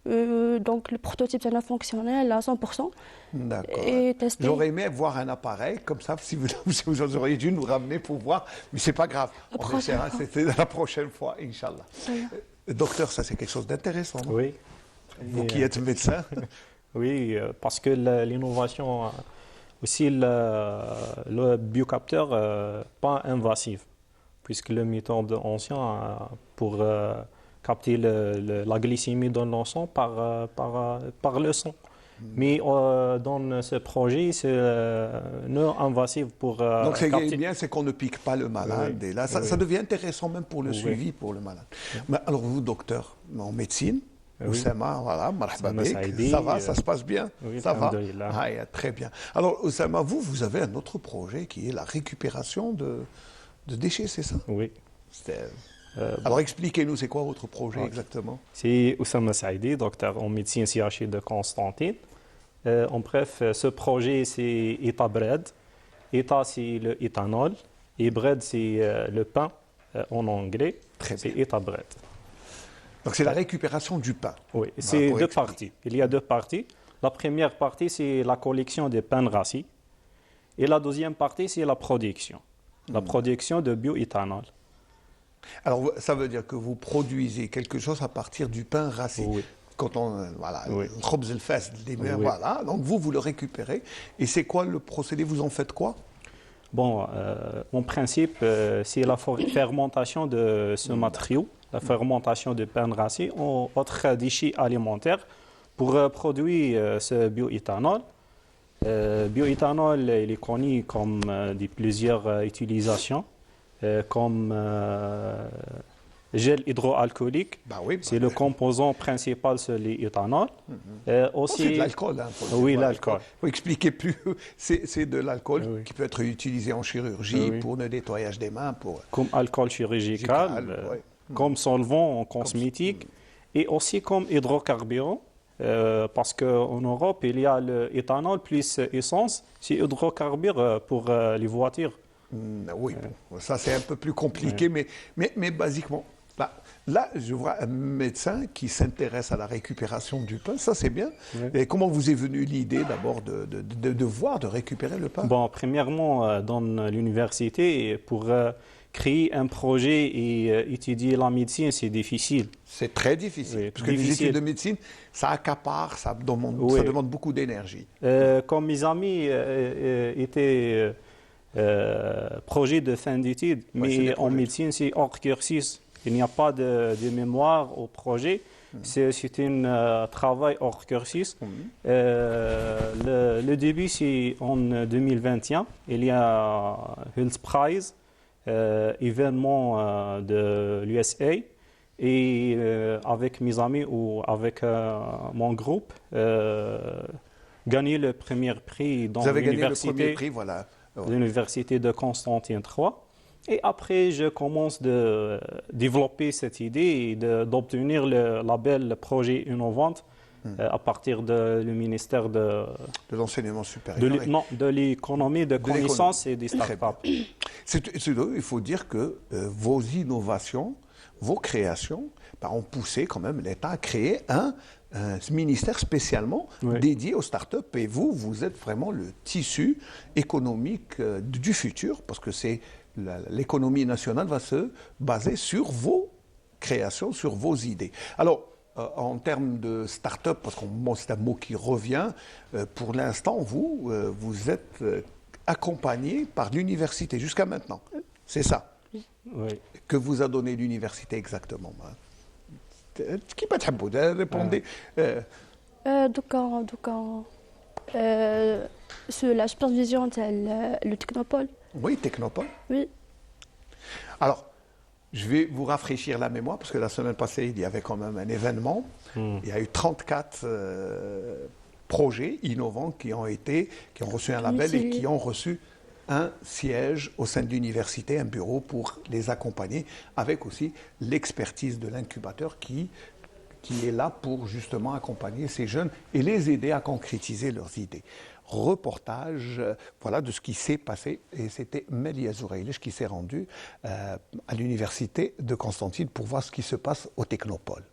Donc le prototype c'est fonctionnel à 100%. D'accord. Et testé. J'aurais aimé voir un appareil comme ça, si vous auriez dû nous ramener pour voir, mais c'est pas grave. On essaiera, c'était la prochaine fois, Inch'Allah. Docteur, ça c'est quelque chose d'intéressant. Oui. Vous qui êtes médecin. Oui, parce que l'innovation, aussi le biocapteur, pas invasif, puisque le méthode ancien pour capter la glycémie dans le sang par le sang. Mais dans ce projet, c'est non invasif pour donc ce qui capter. est bien, c'est qu'on ne pique pas le malade. Oui. Et là, ça devient intéressant même pour le suivi pour le malade. Mais alors vous, docteur, en médecine, Oussama, voilà, marhaba bik, ça va, ça se passe bien, oui, ça va. Ah, très bien. Alors Oussama, vous avez un autre projet qui est la récupération de déchets, c'est ça? Oui. Alors expliquez-nous, c'est quoi votre projet exactement? C'est Oussama Saïdi, docteur en médecine CHU de Constantine. En bref, ce projet c'est Eta Bread. Eta c'est le éthanol et bread c'est le pain en anglais. C'est Eta Bread. Donc c'est la récupération du pain. Oui, c'est deux parties. Il y a deux parties. La première partie, c'est la collection des pains rassis. Et la deuxième partie, c'est la production. La production de bioéthanol. Alors ça veut dire que vous produisez quelque chose à partir du pain rassis. Oui. Quand on, voilà, khobz el fas, voilà, donc vous le récupérez. Et c'est quoi le procédé? Vous en faites quoi? Bon, en principe, c'est la fermentation de ce matériau, la fermentation de pain rassis en autres déchets alimentaires pour produire ce bioéthanol. Bioéthanol, il est connu comme plusieurs utilisations, comme gel hydroalcoolique. C'est le composant principal sur l'éthanol. C'est de l'alcool. Oui, l'alcool. Il faut expliquer plus. C'est de l'alcool qui peut être utilisé en chirurgie pour le nettoyage des mains. Comme alcool chirurgical, comme solvant en cosmétique et aussi comme hydrocarburant. Parce qu'en Europe, il y a l'éthanol plus essence, c'est hydrocarbures pour les voitures. Oui, ça c'est un peu plus compliqué, mais basiquement, là, je vois un médecin qui s'intéresse à la récupération du pain, ça c'est bien. Et comment vous est venue l'idée d'abord de récupérer le pain? Bon, premièrement, dans l'université, pour créer un projet et étudier la médecine, c'est difficile. C'est très difficile, parce que les études de médecine, ça accapare, ça demande beaucoup d'énergie. Comme mes amis étaient projet de fin d'études, mais en médecine, c'est hors cursus. Il n'y a pas de mémoire au projet. C'est un travail hors cursus. Le début, c'est en 2021. Il y a Health Prize, événement de l'USA. Et avec mes amis ou avec mon groupe, gagné le premier prix dans l'université. Vous avez gagné le premier prix, voilà. L'université de Constantine III. Et après, je commence de développer cette idée et d'obtenir le label projet innovant à partir du ministère de l'enseignement supérieur. De l'économie, de connaissances et des startups. Il faut dire que vos innovations, vos créations, ont poussé quand même l'État à créer un ministère spécialement dédié aux startups. Et vous êtes vraiment le tissu économique du futur, parce que l'économie nationale va se baser sur vos créations, sur vos idées. Alors, en termes de start-up, parce que c'est un mot qui revient, pour l'instant, vous êtes accompagné par l'université jusqu'à maintenant. C'est ça que vous a donné l'université exactement. Qui peut répondre? Sur la supervision de le Technopole. Oui, Technopole. Oui. Alors, je vais vous rafraîchir la mémoire, parce que la semaine passée, il y avait quand même un événement. Il y a eu 34 projets innovants qui ont reçu un label et qui ont reçu un siège au sein de l'université, un bureau pour les accompagner, avec aussi l'expertise de l'incubateur qui est là pour justement accompagner ces jeunes et les aider à concrétiser leurs idées. Reportage de ce qui s'est passé, et c'était Melia Zoureilish qui s'est rendu à l'université de Constantine pour voir ce qui se passe au Technopole.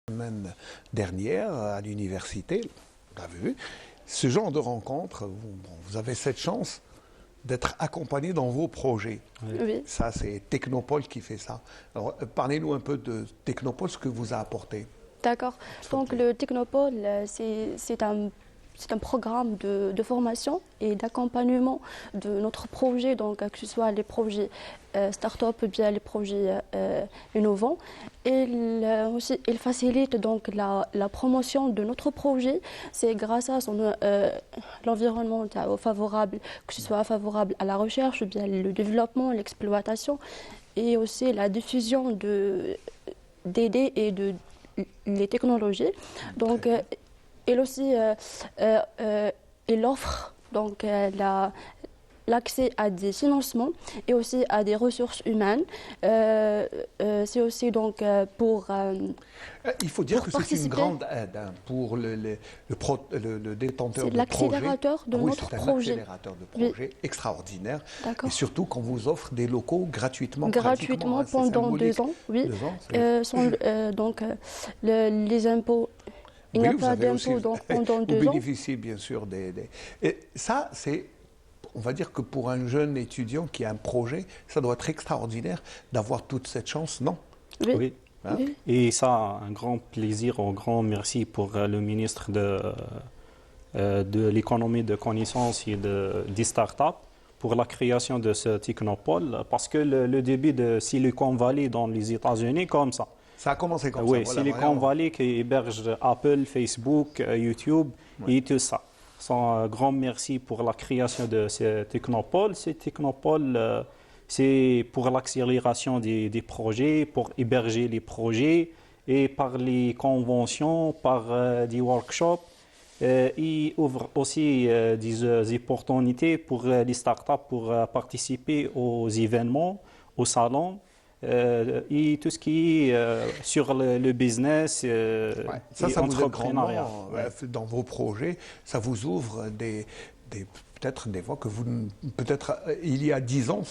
La semaine dernière, à l'université, vous avez vu, ce genre de rencontre, vous avez cette chance d'être accompagné dans vos projets. Oui. Ça, c'est Technopole qui fait ça. Alors, parlez-nous un peu de Technopole, ce que vous a apporté. D'accord. Donc le Technopole, c'est un programme de formation et d'accompagnement de notre projet, donc que ce soit les projets start-up ou bien les projets innovants. Et il facilite donc la promotion de notre projet. C'est grâce à l'environnement favorable, que ce soit favorable à la recherche ou bien le développement, l'exploitation et aussi la diffusion d'idées et les technologies. Donc, il aussi il offre donc l'accès à des financements et aussi à des ressources humaines. C'est aussi donc pour il faut dire pour que c'est une participer. grande aide pour le détenteur C'est de projet. l'accélérateur de Oui, notre c'est un projet. accélérateur de projet extraordinaire. D'accord. Et surtout qu'on vous offre des locaux gratuitement. Gratuitement c'est pendant symbolique. 2 ans, oui. 2 ans, Sans, donc les impôts. Il n'y a vous pas avez aussi- d'impôts donc pendant vous 2 ans. bénéficiez bien sûr Et ça, on va dire que pour un jeune étudiant qui a un projet, ça doit être extraordinaire d'avoir toute cette chance, non? Oui. Hein? Oui. Et ça, un grand plaisir, un grand merci pour le ministre de l'économie de connaissances et des startups pour la création de ce technopole, parce que le début de Silicon Valley dans les États-Unis, comme ça. Ça a commencé comme Oui, ça. voilà, Silicon vraiment. Valley qui héberge Apple, Facebook, YouTube et tout ça. Un grand merci pour la création de ce technopole. Ce technopole, c'est pour l'accélération des projets, pour héberger les projets et par les conventions, par des workshops. Il ouvre aussi des opportunités pour les startups pour participer aux événements, aux salons. Et tout ce qui est sur le business et Ça vous aide entrepreneuriat. grandement dans vos projets. Ça vous ouvre peut-être des voies que peut-être il y a 10 ans,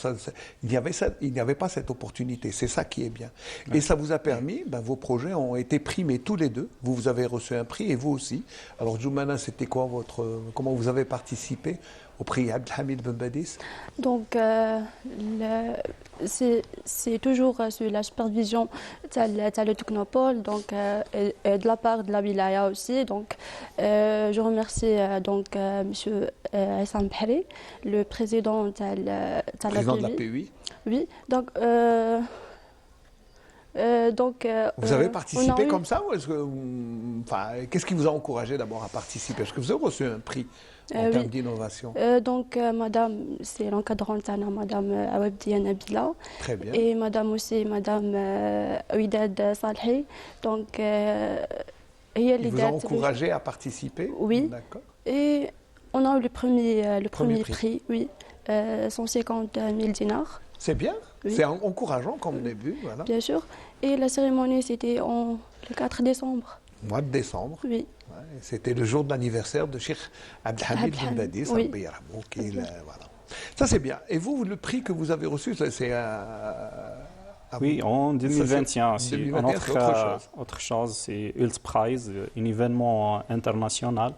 il n'y avait pas cette opportunité. C'est ça qui est bien. Et ça vous a permis, vos projets ont été primés tous les deux. Vous avez reçu un prix et vous aussi. Alors Djoumana, c'était quoi comment vous avez participé au prix Abdelhamid Ben Badis? Donc, c'est toujours sur la supervision de le Technopole, donc, et de la part de la Wilaya aussi. Donc, je remercie donc M. Hassan Bahri, le président de la PUI. Oui, donc... Vous avez participé on a eu- comme ça ou est-ce que, qu'est-ce qui vous a encouragé d'abord à participer? Parce que vous avez reçu un prix en oui. termes d'innovation. Donc, madame, c'est l'encadrant Tana, madame Awabdia Nabila. Très bien. Et madame aussi, madame Ouidad Salhi. Donc, Il vous a encouragé à participer? Oui. D'accord. Et on a eu le premier prix. prix, oui, 150 000 dinars. C'est bien, Oui. c'est encourageant comme début. Voilà. Bien sûr. Et la cérémonie, c'était le 4 décembre. Mois de décembre. Oui. Ouais, c'était le jour de l'anniversaire de Cheikh Abdelhamid Ben Badis. oui. Rabbi Yarhamou, voilà. Ça c'est bien. Et vous, le prix que vous avez reçu, c'est Oui, en 2021, c'est c'est 2021, c'est autre chose. C'est Ult Prize, un événement international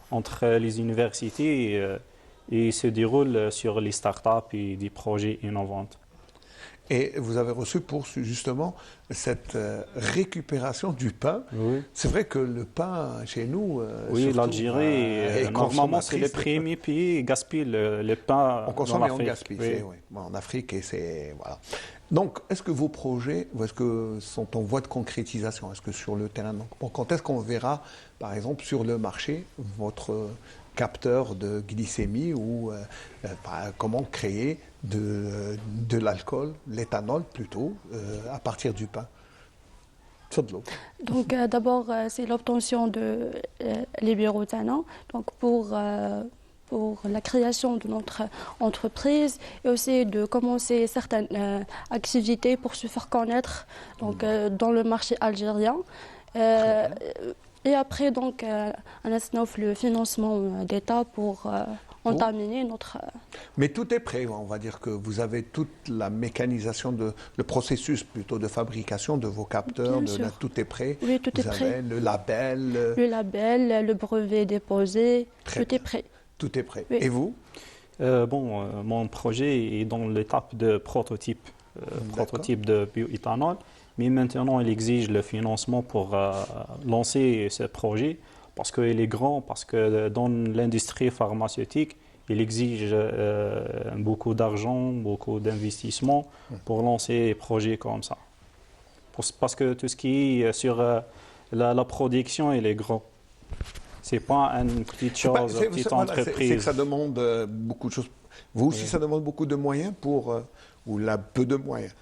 entre les universités et se déroule sur les startups et des projets innovants. Et vous avez reçu pour justement cette récupération du pain. Oui. C'est vrai que le pain chez nous. Oui, surtout, l'Algérie, est normalement, c'est le consommatrice. premier pays gaspille le pain. On consomme dans et on l'Afrique. gaspille, Oui. oui. En Afrique, et c'est. Voilà. Donc, est-ce que vos projets est-ce que sont en voie de concrétisation? Est-ce que sur le terrain, quand est-ce qu'on verra, par exemple, sur le marché, votre capteur de glycémie ou comment créer de l'alcool, l'éthanol plutôt, à partir du pain? Donc, d'abord, c'est l'obtention de libéraux talents. Donc, pour la création de notre entreprise et aussi de commencer certaines activités pour se faire connaître donc, dans le marché algérien. Et après, donc, on a le financement d'État pour entaminer notre... Mais tout est prêt, on va dire que vous avez toute la mécanisation, le processus plutôt de fabrication de vos capteurs, tout est prêt. Oui, tout est prêt. Le label. Le label, le brevet déposé, tout est prêt. Tout est prêt. Oui. Et vous? Mon projet est dans l'étape de prototype de bioéthanol, mais maintenant il exige le financement pour lancer ce projet parce qu'il est grand, parce que dans l'industrie pharmaceutique, il exige beaucoup d'argent, beaucoup d'investissement pour lancer des projets comme ça. Parce que tout ce qui est sur la production, il est grand. Ce n'est pas une petite chose, une petite entreprise. C'est que ça demande beaucoup de choses. Vous aussi, ça demande beaucoup de moyens ou peu de moyens?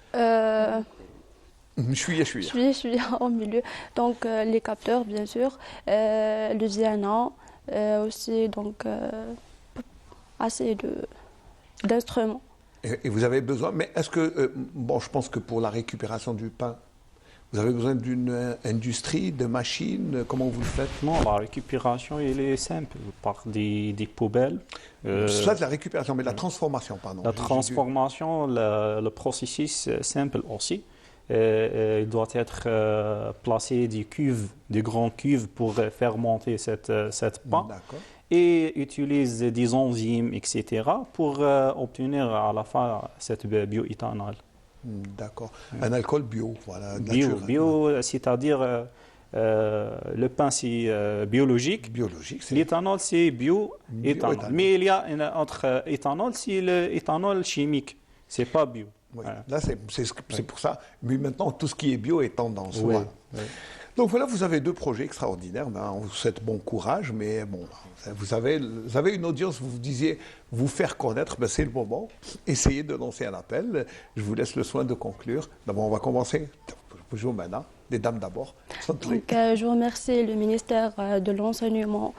Je suis au milieu. Donc, les capteurs, bien sûr, le Ziana, aussi, donc, assez d'instruments. Et vous avez besoin, mais est-ce que, je pense que pour la récupération du pain, vous avez besoin d'une industrie, de machines? Comment vous le faites? Non, la récupération, elle est simple, par des poubelles. Ça, c'est la récupération, mais la transformation, pardon. La transformation, le processus simple aussi. Il doit être placé des grandes cuves pour faire monter cette pain. Et utilise des enzymes, etc., pour obtenir à la fin cette bioéthanol. D'accord. Un alcool bio, voilà. Bio, c'est-à-dire le pain, c'est biologique. L'éthanol, c'est bioéthanol. Mais il y a entre éthanol, c'est l'éthanol chimique. C'est pas bio. Oui. Là, c'est pour ça. Mais maintenant, tout ce qui est bio est tendance. Oui. Voilà. Oui. Donc voilà, vous avez deux projets extraordinaires. On vous souhaite bon courage, mais bon, vous avez une audience, vous disiez vous faire connaître, c'est le moment. Essayez de lancer un appel. Je vous laisse le soin de conclure. D'abord, on va commencer. Bonjour maintenant, des dames d'abord. Donc, je remercie le ministère de l'enseignement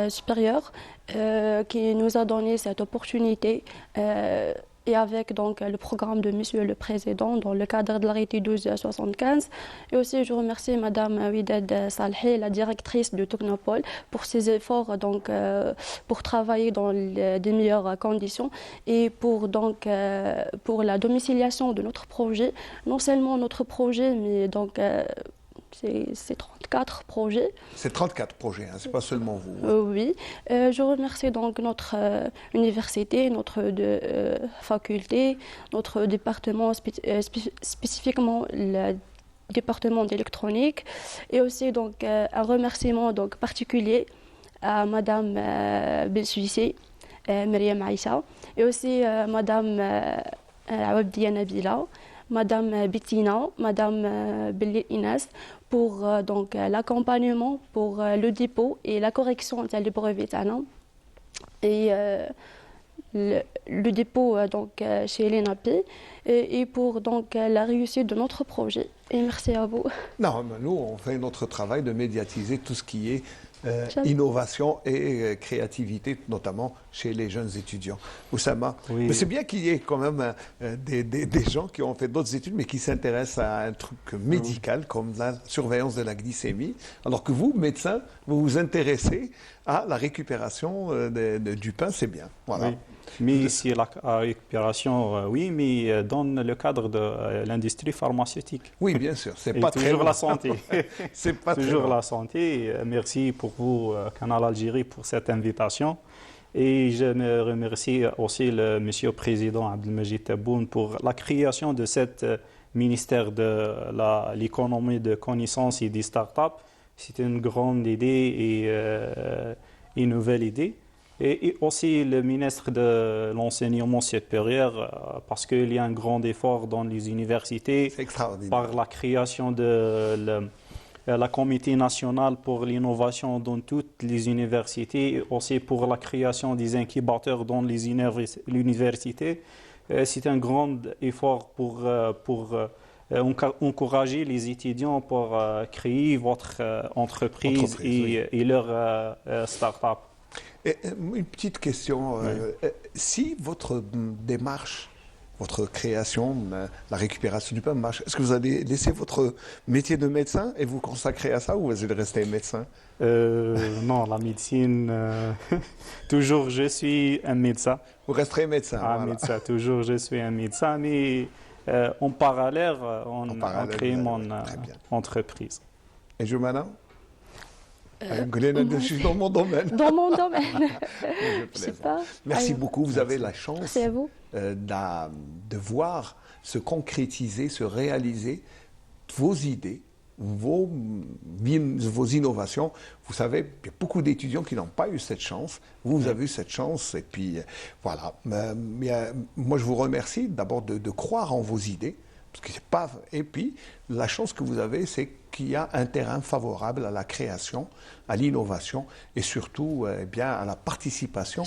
supérieur qui nous a donné cette opportunité. Et avec donc le programme de Monsieur le Président dans le cadre de l'arrêté 1275. Et aussi, je remercie Madame Widad Salhi, la directrice de Technopole, pour ses efforts pour travailler dans des meilleures conditions et pour la domiciliation de notre projet. Non seulement notre projet, mais c'est 34 projets. C'est 34 projets, c'est pas seulement vous. Oui. Je remercie donc notre université, notre faculté, notre département, spécifiquement le département d'électronique, et aussi donc un remerciement particulier à Madame Belsuissi, Myriam Aïcha, et aussi Madame Awabdia Nabila, Madame Bettina, Madame Belli Inas, pour l'accompagnement, pour le dépôt et la correction des brevets. Et le dépôt chez l'ENAP et pour la réussite de notre projet. Et merci à vous. Non, nous, on fait notre travail de médiatiser tout ce qui est innovation et créativité, notamment chez les jeunes étudiants. Oussama, mais c'est bien qu'il y ait quand même des gens qui ont fait d'autres études, mais qui s'intéressent à un truc médical, comme la surveillance de la glycémie, alors que vous, médecin, vous vous intéressez à la récupération du pain, c'est bien. Voilà. Oui. Mais ici, la récupération, oui, mais dans le cadre de l'industrie pharmaceutique. Oui, bien sûr, c'est pas très toujours la santé. C'est pas toujours la santé. Merci pour vous, Canal Algérie, pour cette invitation. Et je me remercie aussi le Monsieur le Président Abdelmajid Tebboune pour la création de ce ministère de l'économie de connaissances et des startups. C'est une grande idée et une nouvelle idée. Et aussi le ministre de l'Enseignement supérieur, parce qu'il y a un grand effort dans les universités par la création de la Comité national pour l'innovation dans toutes les universités, et aussi pour la création des incubateurs dans les universités. C'est un grand effort pour encourager les étudiants pour créer votre entreprise et leur start-up. Et une petite question, si votre démarche votre création, la récupération du pain mâche. Est-ce que vous allez laisser votre métier de médecin et vous consacrer à ça ou vous allez rester médecin? Non, la médecine, toujours je suis un médecin. Vous resterez médecin. Voilà. Médecin, toujours je suis un médecin, mais en parallèle, on crée mon entreprise. Et Joumana? Je suis dans mon domaine. Dans mon domaine. Je sais pas. Merci beaucoup. Vous avez la chance Merci à vous. De voir se concrétiser, se réaliser vos idées, vos innovations. Vous savez, il y a beaucoup d'étudiants qui n'ont pas eu cette chance. Vous avez eu cette chance. Et puis, voilà. Moi, je vous remercie d'abord de croire en vos idées. Parce que c'est pas... Et puis, la chance que vous avez, c'est qu'il y a un terrain favorable à la création, à l'innovation et surtout bien, à la participation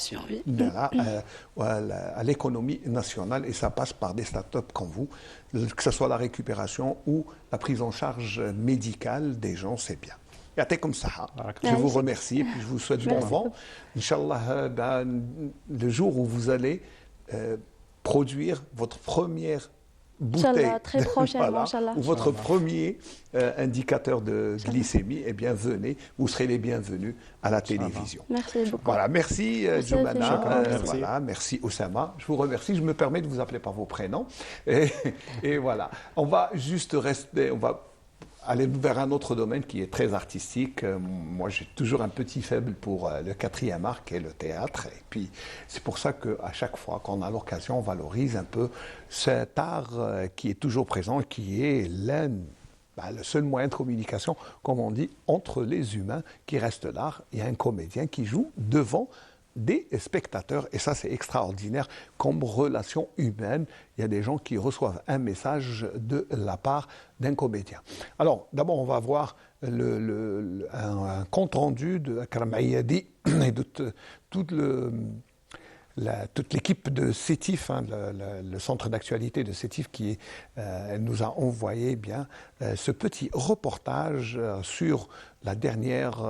à l'économie nationale. Et ça passe par des startups comme vous, que ce soit la récupération ou la prise en charge médicale des gens, c'est bien. Et à comme ça, je vous remercie et puis je vous souhaite bon vent. Inch'Allah, le jour où vous allez produire votre première bouteille, très prochainement, ou votre premier indicateur de glycémie, eh bien venez, vous serez les bienvenus à la télévision. Merci beaucoup. Voilà, merci Joumana, voilà, merci Oussama. Je vous remercie, je me permets de vous appeler par vos prénoms. Et voilà, on va juste rester, on va aller vers un autre domaine qui est très artistique. Moi, j'ai toujours un petit faible pour le 4e art, qui est le théâtre. Et puis, c'est pour ça qu'à chaque fois qu'on a l'occasion, on valorise un peu cet art qui est toujours présent, qui est le seul moyen de communication, comme on dit, entre les humains, qui reste l'art. Il y a un comédien qui joue devant des spectateurs, et ça c'est extraordinaire comme relation humaine. Il y a des gens qui reçoivent un message de la part d'un comédien. Alors d'abord on va voir un compte rendu de Akram Ayadi et de toute l'équipe de CETIF, le centre d'actualité de CETIF qui nous a envoyé bien ce petit reportage sur la dernière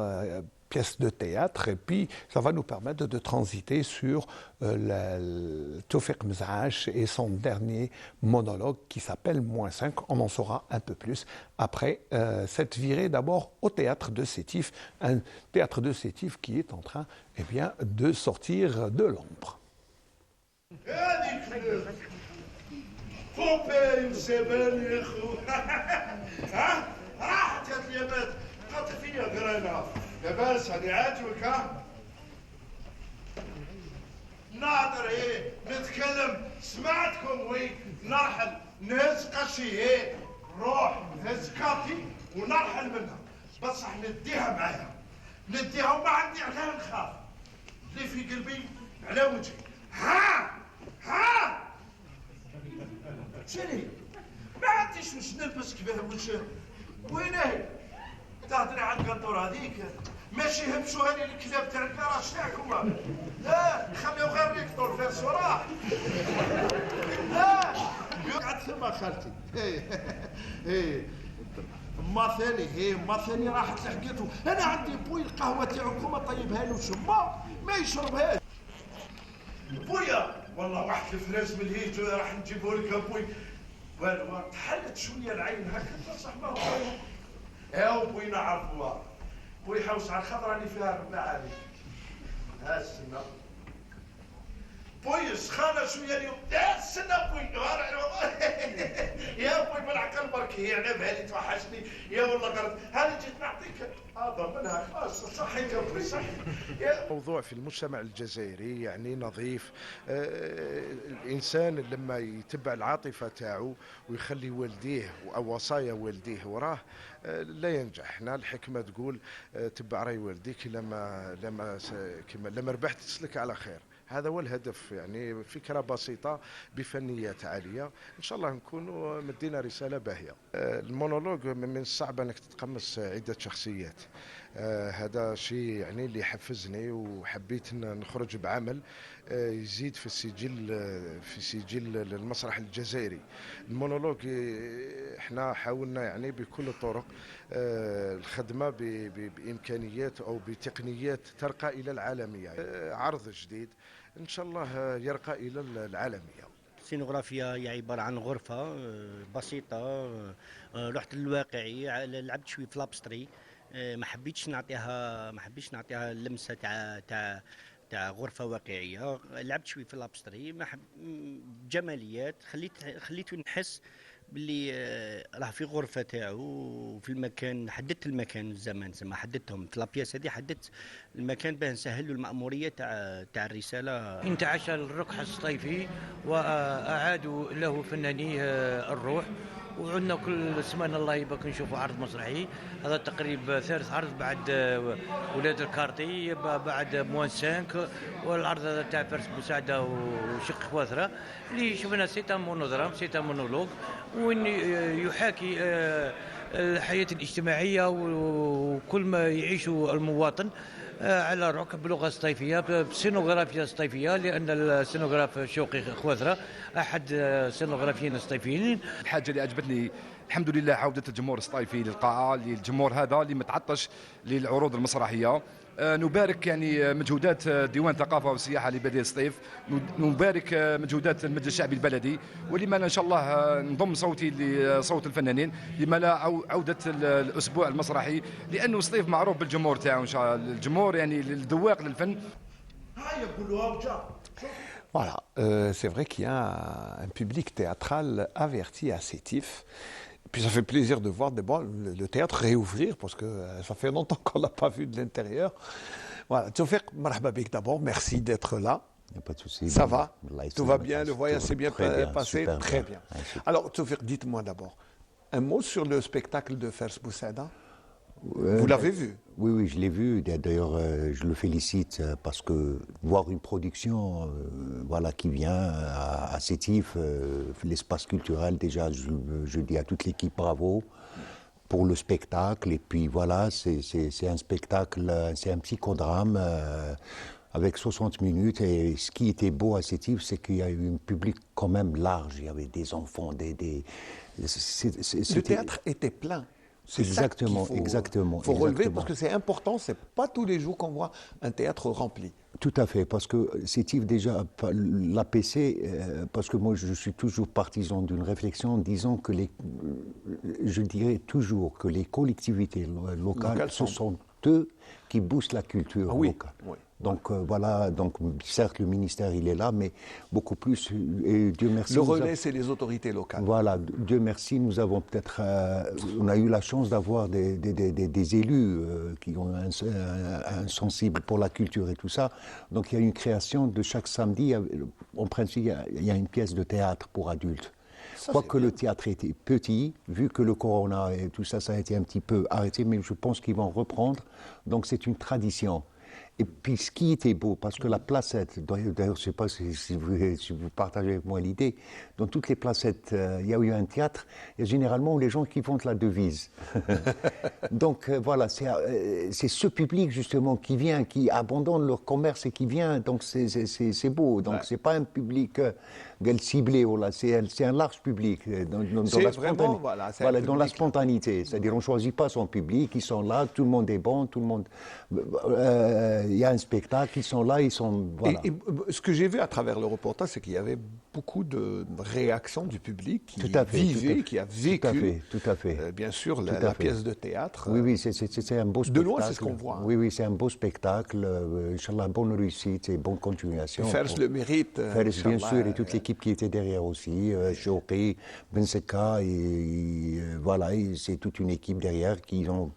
pièce de théâtre, et puis ça va nous permettre de transiter sur Tawfiq Mzaach et son dernier monologue qui s'appelle -5. On en saura un peu plus après cette virée d'abord au théâtre de Sétif, un théâtre de Sétif qui est en train bien, de sortir de l'ombre. لاباس هذه عاجبك ها؟ ناظر هي نتكلم سمعتكم وي نرحل نهز قشي هي روح نهز كافي ونرحل منها بصح نديها معايا نديها وما عندي عليها نخاف اللي في قلبي على وجهي ها شني ما عنديش واش نلبس كباه واش وين هي تهضري على القنطور هذيك ماشي همشوا هاني الكلاب تاع الكراش تاعكم لا خليو غير يكثر في الصراح لا قعدت ثما خالتي ما ثاني راحت لحقته انا عندي بوي القهوه تاعكم طيبها له شما ما يشربهاش بويا والله واحد الفراس من هيك راح نجيبه لك ابوي والو تحلت شويه العين هكا بصح ما هو يا بوي نعرفوها بوي حوس على الخضره اللي فيها المعالي ها السنه بوي سخانه شويه اليوم ها السنه بوي يا بوي بالعقل برك هي عنبها اللي توحشني يا والله غلط هذه جيت نعطيك منها خلاص صحيك يا بوي صحي موضوع في المجتمع الجزائري يعني نظيف. الانسان لما يتبع العاطفه تاعو ويخلي والديه او وصايا والديه وراه لا ينجح. هنا الحكمه تقول تبع راي والديك لما ربحت تسلك على خير. هذا هو الهدف، يعني فكرة بسيطة بفنيات عالية، إن شاء الله نكونوا مدينا رسالة باهية. المونولوج من الصعب أنك تتقمص عدة شخصيات، هذا شيء يعني اللي حفزني وحبيت أن نخرج بعمل يزيد في سجل المسرح الجزائري. المونولوج احنا حاولنا يعني بكل الطرق الخدمة بإمكانيات أو بتقنيات ترقى إلى العالمية. عرض جديد إن شاء الله يرقى إلى العالمية. السينوغرافيا هي عباره عن غرفه بسيطه. رحت للواقعي، لعبت شوي في لابستري. ما حبيتش نعطيها اللمسه تاع غرفه واقعيه. لعبت شوي في لابستري، جماليات. خليته نحس باللي راه في غرفه تاعو في المكان. حددت المكان والزمان، زعما حددتهم في لابياس هذه. حددت المكان باه نسهل له المأموريه تاع الرساله. انتعش الركح الصيفي واعادوا له فناني الروح. وعندنا كل سمانه الله يبارك نشوفوا عرض مسرحي. هذا تقريبا ثالث عرض بعد ولاد الكارتي، بعد موان 5، والعرض هذا تاع فارس مساعده وشق خواثره اللي شفنا سيتا مونودرام، سيتا مونولوج، وين يحاكي الحياه الاجتماعيه وكل ما يعيشه المواطن على ركب بلغه الصيفيه بسينوغرافيا الصيفيه، لان السينوغراف شوقي خواثره احد السينوغرافيين الصيفيين. الحاجه اللي عجبتني الحمد لله عوده الجمهور الصيفي للقاعه، للجمهور هذا اللي متعطش للعروض المسرحيه. نبارك يعني مجهودات ديوان الثقافه والسياحه لبلديه سطيف، نبارك مجهودات المجلس الشعبي البلدي، ولما لا ان شاء الله نضم صوتي لصوت الفنانين، لما لا عوده الاسبوع المسرحي، لانه سطيف معروف بالجمهور تاعو ان شاء الله. الجمهور يعني الذواق للفن. Voilà, c'est vrai qu'il y a un public théâtral averti à Sétif. Puis ça fait plaisir de voir d'abord le théâtre réouvrir, parce que ça fait longtemps qu'on ne l'a pas vu de l'intérieur. Voilà, Tawfiq, marhaba bik d'abord, merci d'être là. Il n'y a pas de souci. Ça va? Tout va bien, le voyage s'est bien passé? Très bien. Alors Tawfiq, dites-moi d'abord, un mot sur le spectacle de Fers Boussada. Vous l'avez vu? Oui, oui, je l'ai vu. D'ailleurs, je le félicite parce que voir une production voilà, qui vient à Sétif, l'espace culturel, déjà, je dis à toute l'équipe bravo pour le spectacle. Et puis voilà, c'est un spectacle, c'est un psychodrame avec 60 minutes. Et ce qui était beau à Sétif, c'est qu'il y a eu un public quand même large. Il y avait des enfants, Le théâtre était plein. C'est exactement, ça qu'il faut, exactement. faut relever, parce que c'est important, c'est pas tous les jours qu'on voit un théâtre rempli. Tout à fait, parce que Sétif déjà, l'APC, parce que moi je suis toujours partisan d'une réflexion en disant que je dirais toujours que les collectivités locales ce sont eux qui boostent la culture locale. Oui. Donc voilà, donc certes le ministère il est là, mais beaucoup plus, et Dieu merci. Le relais c'est les autorités locales. Voilà, Dieu merci, nous avons peut-être, on a eu la chance d'avoir des élus qui ont un sensible pour la culture et tout ça. Donc il y a une création de chaque samedi, en principe il y a une pièce de théâtre pour adultes. Quoique le théâtre était petit, vu que le corona et tout ça, ça a été un petit peu arrêté, mais je pense qu'ils vont reprendre. Donc c'est une tradition. Et puis ce qui était beau, parce que la placette, d'ailleurs je ne sais pas si vous partagez avec moi l'idée, dans toutes les placettes, il y a eu un théâtre, et généralement les gens qui font la devise. Donc voilà, c'est ce public justement qui vient, qui abandonne leur commerce et qui vient, donc c'est beau. Donc c'est pas un public ciblé, voilà, c'est un large public. Dans la spontanéité, c'est-à-dire on ne choisit pas son public, ils sont là, tout le monde est bon, tout le monde... il y a un spectacle, ils sont là, ils sont... Voilà. Et ce que j'ai vu à travers le reportage, c'est qu'il y avait beaucoup de réactions du public qui vivait, qui a vécu, tout à fait. Bien sûr, la pièce de théâtre. Oui, oui, c'est un beau spectacle. De loin, c'est ce qu'on voit. Oui, oui, c'est un beau spectacle. Inch'Allah, bonne réussite et bonne continuation. Fers le mérite. Fers, bien sûr, et toute l'équipe qui était derrière aussi. Chouki, Benseka, et voilà, c'est toute une équipe derrière qui ont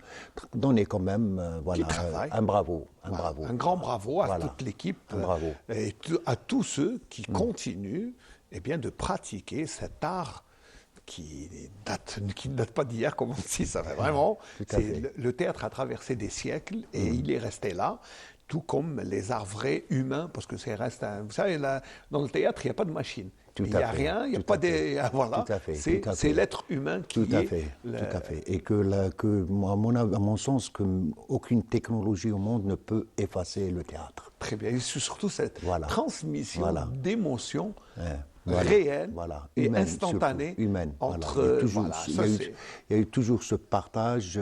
donné quand même voilà, un bravo. Un grand bravo à toute l'équipe et à tous ceux qui continuent de pratiquer cet art qui ne date pas d'hier, comme on dit, ça fait vraiment. Le théâtre a traversé des siècles et il est resté là, tout comme les arts vrais humains, parce que ça reste vous savez, dans le théâtre, il n'y a pas de machine. Il n'y a rien, il n'y a pas des... Voilà, c'est l'être humain qui tout à fait. Et que à mon sens, aucune technologie au monde ne peut effacer le théâtre. Très bien, et surtout cette transmission d'émotions réelle et instantanée entre... Il y a eu toujours ce partage,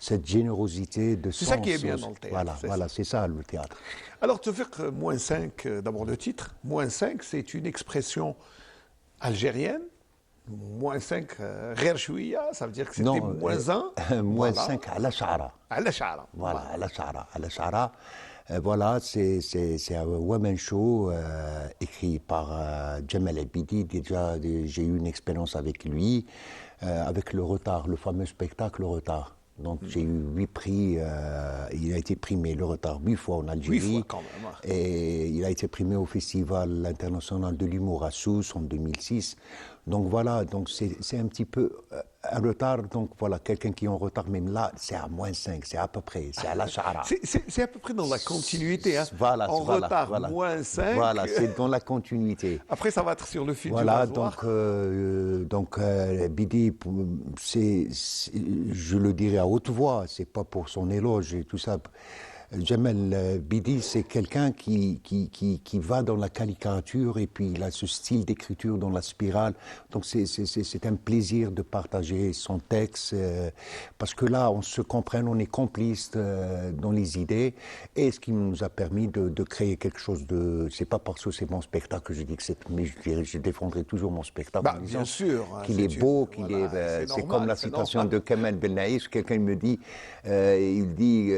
cette générosité de sens. C'est ça qui est bien dans le théâtre. Voilà, c'est ça le théâtre. Alors, tu veux dire que -5, d'abord le titre, -5, c'est une expression algérienne. -5 غير شوية, ça veut dire que c'était -1. -5 على شعرة. على شعرة. Voilà, على شعرة. على شعرة. Voilà, c'est un woman show écrit par Jamal El-Bidi. Déjà, j'ai eu une expérience avec lui, avec le retard, le fameux spectacle Retard. Donc j'ai eu 8 prix, il a été primé le retard 8 fois en Algérie. 8 fois quand même. Et il a été primé au Festival international de l'humour à Sousse en 2006. Donc voilà, donc c'est un petit peu un retard. Donc voilà, quelqu'un qui est en retard, même là, c'est à -5, c'est à peu près, c'est à la chara. C'est à peu près dans la continuité. Hein. Voilà, en retard, -5. Voilà, c'est dans la continuité. Après, ça va être sur le fil voilà, du rasoir. donc Bidi, je le dirais à haute voix, c'est pas pour son éloge et tout ça. Jamal Bidi, c'est quelqu'un qui va dans la caricature et puis il a ce style d'écriture dans la spirale. Donc c'est un plaisir de partager son texte parce que là, on se comprend, on est complices dans les idées et ce qui nous a permis de créer quelque chose de... C'est pas parce que c'est mon spectacle que je dis que c'est... Mais je défendrai toujours mon spectacle en disant bien sûr, qu'il est beau, qu'il est... C'est comme la citation de Kamel Belnaïch, quelqu'un me dit, il dit...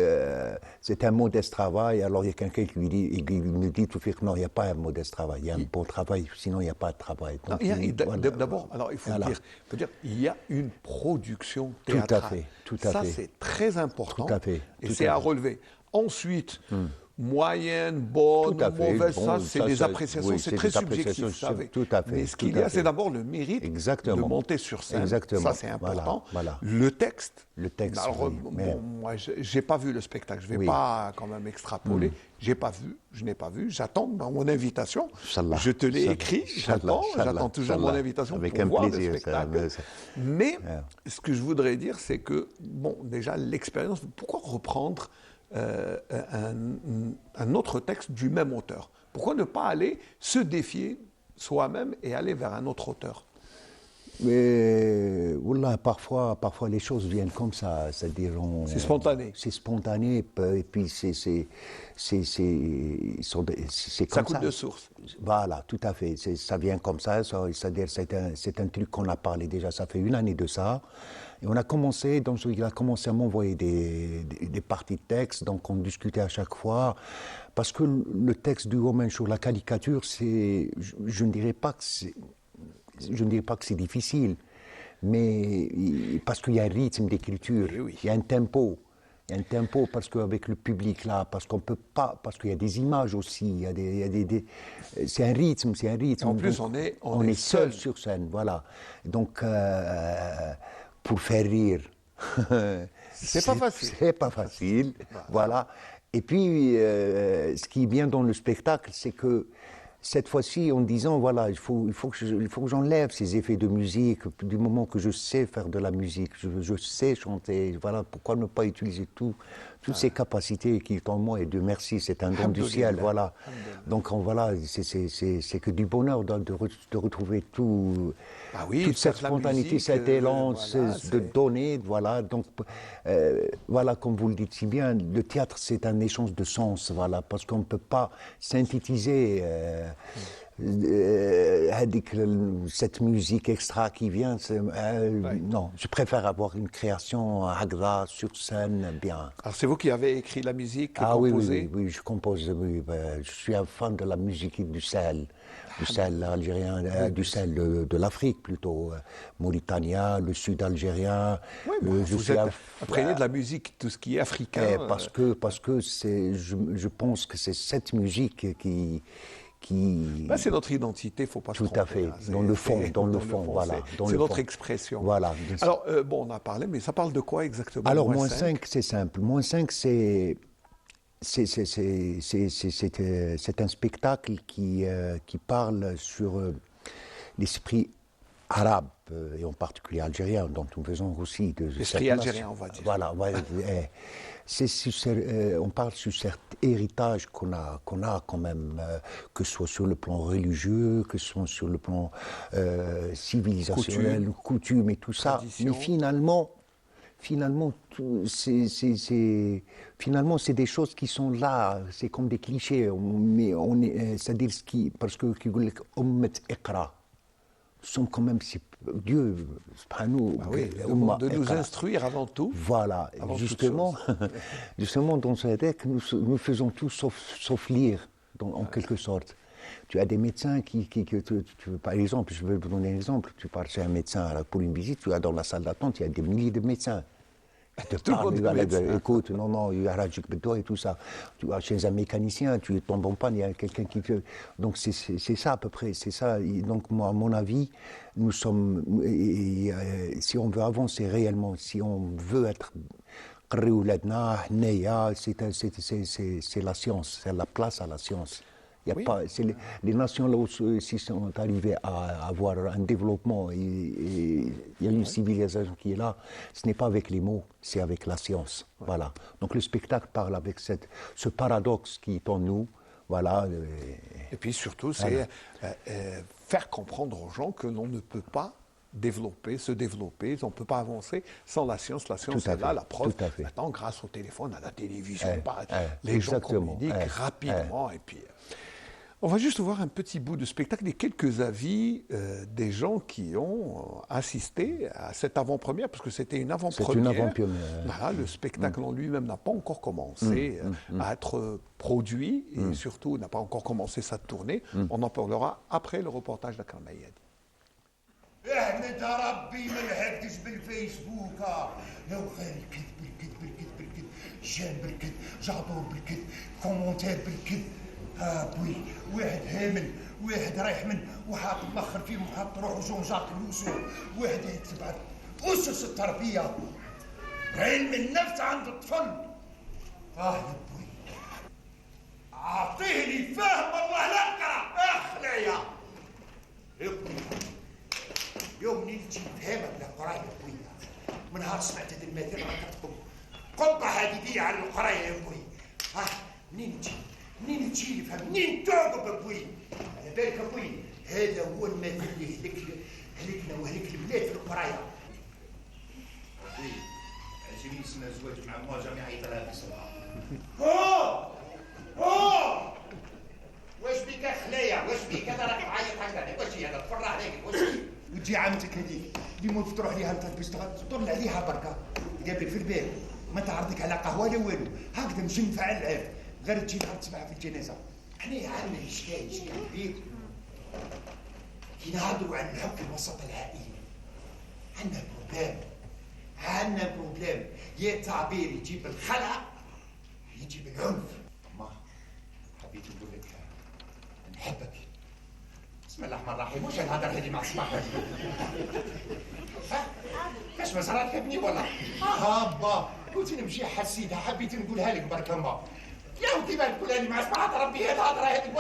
c'est un modeste travail, alors il y a quelqu'un qui lui dit, il me dit tout fait que non, il n'y a pas un modeste travail, il y a un bon travail, sinon il n'y a pas de travail. D'abord, alors il faut dire, il y a une production théâtrale. Tout à fait. Ça, c'est très important. Tout à fait. Et c'est à relever. Ensuite, moyenne, bonne, mauvaise, ça, c'est des appréciations, oui, c'est très subjectif, vous savez. Tout à fait. Mais ce qu'il y a, c'est d'abord le mérite de monter sur scène. Exactement. Ça, c'est important. Voilà. Le texte. Alors, oui, moi, je n'ai pas vu le spectacle. Je ne vais pas quand même extrapoler. Je n'ai pas vu. J'attends mon invitation. Je te l'ai écrit. J'attends toujours mon invitation avec pour un voir plaisir, le spectacle. Mais ce que je voudrais dire, c'est que, bon, déjà, l'expérience, pourquoi reprendre un autre texte du même auteur? Pourquoi ne pas aller se défier soi-même et aller vers un autre auteur? Mais voilà, parfois les choses viennent comme ça, c'est-à-dire c'est spontané. C'est spontané et puis c'est ça coule de source. Voilà, tout à fait. Ça vient comme ça. C'est-à-dire c'est un truc qu'on a parlé déjà. Ça fait 1 année de ça. Et on a commencé. Donc il a commencé à m'envoyer des parties de texte. Donc on discutait à chaque fois. Parce que le texte du Woman Show, la caricature, je ne dirais pas que c'est. Je ne dirais pas que c'est difficile, mais parce qu'il y a un rythme d'écriture, il y a un tempo. Il y a un tempo parce qu'avec le public là, parce qu'on peut pas, parce qu'il y a des images aussi, c'est un rythme. En plus, on est seul sur scène, voilà. Donc, pour faire rire, c'est pas facile. C'est pas facile, voilà. Et puis, ce qui est bien dans le spectacle, c'est que cette fois-ci, en disant, voilà, il faut que j'enlève ces effets de musique, du moment que je sais faire de la musique, je sais chanter, voilà, pourquoi ne pas utiliser toutes ces capacités qui sont en moi, et Dieu merci, c'est un don du ciel, voilà. Donc voilà, c'est que du bonheur de retrouver toute cette spontanéité, cet élan de donner, voilà. Donc voilà, comme vous le dites si bien, le théâtre c'est un échange de sens, voilà, parce qu'on ne peut pas synthétiser cette musique extra qui vient. Non, je préfère avoir une création à Agra, sur scène, bien. Alors c'est vous qui avez écrit la musique, composé? Oui, je compose. Oui, je suis un fan de la musique du Sahel. Du Sahel algérien, du Sahel de l'Afrique plutôt, Mauritania, le sud algérien. Vous êtes imprégné de la musique, tout ce qui est africain. Parce que je pense que c'est cette musique qui c'est notre identité, il ne faut pas se tromper. Tout à fait, dans le fond, voilà. C'est notre expression. Voilà. Alors, on a parlé, mais ça parle de quoi exactement? Alors, -5, c'est simple. -5, c'est un spectacle qui parle sur l'esprit arabe, et en particulier algérien, dont nous faisons aussi de l'esprit algérien, on va dire. Voilà, on parle sur cet héritage qu'on a quand même, que ce soit sur le plan religieux, que ce soit sur le plan civilisationnel, coutume et tout ça. Mais finalement, c'est des choses qui sont là, c'est comme des clichés. Mais c'est-à-dire parce que sommes quand même, Dieu, de nous instruire avant tout. Voilà, justement, dans ce deck, nous faisons tout sauf lire, en quelque sorte. Tu as des médecins par exemple, je vais vous donner un exemple, tu pars chez un médecin pour une visite, tu as dans la salle d'attente, il y a des milliers de médecins. Écoute, non, il y a Rajik Bedo et tout ça. Tu vas chez un mécanicien, tu tombes en panne, il y a quelqu'un qui te... Donc c'est ça à peu près, c'est ça. Donc moi, à mon avis, nous sommes... si on veut avancer réellement, si on veut être... c'est la science, c'est la place à la science. Il y a pas, les nations là où s'ils sont arrivés à avoir un développement et il y a une civilisation qui est là, ce n'est pas avec les mots, c'est avec la science. Voilà. Donc le spectacle parle avec ce paradoxe qui est en nous. Voilà. Et puis surtout, c'est faire comprendre aux gens que l'on ne peut pas se développer, on ne peut pas avancer sans la science. La science est là, la preuve. Maintenant, grâce au téléphone, à la télévision, les gens communiquent rapidement. Et puis, on va juste voir un petit bout de spectacle et quelques avis des gens qui ont assisté à cette avant-première, parce que c'était une avant-première. C'est une avant-première. Voilà, le spectacle en lui-même n'a pas encore commencé à être produit et surtout n'a pas encore commencé sa tournée. On en parlera après le reportage d'Akram Mayadi. احمد ربي ما لحقتش بالفيسبوك يا وخير الكذب جان بالكذب جعطور بالكذب كومونتير بالكذب بوي واحد هامل واحد رايح من وحاط الاخر فيه محط روحه جون جاك الوسو واحد يكتب على اسس التربيه علم النفس عند الطفل يا بوي اعطيه لي فهم والله لا اقرا اخلع يا يوم منين تجي تفهمها بلا قرايه يا بوي من نهار سمعت هذا المثل راك تكتب قبه حديديه على القرايه يا بوي منين تجي يفهم منين تعقب يا بوي على بالك يا بوي هذا هو المثل اللي هلكنا وهلك البلاد في القرايه بوي عجبني سنة زواج مع معجم يعيط لها في صباح واش بيك خلايا واش بيك انا راك تعيط هكذا واش هي هذا تفرح عليك واش هي وتجي عمتك هذيك اللي مول تروح ليها انت باش تطل عليها بركه قابلك في البيت ما تعرضك على قهوه لا والو هكذا مش نفع العرف غير تجي تعرض تسمعها في الجنازه حنا عندنا اشكال كبير كي نهضروا عن الحب في الوسط العائلي عندنا بروبليم يا التعبير يجيب الخلع يجيب العنف ما حبيت نقول لك نحبك بسم الله الرحمن الرحيم واش الهضره هذه مع الصباح كاش ما صرات ابني والله هابا قلت نمشي حسيتها حبيت نقولها لك برك ما يا ودي ما تقولها لي مع الصباح ربي هذه الهضره هذه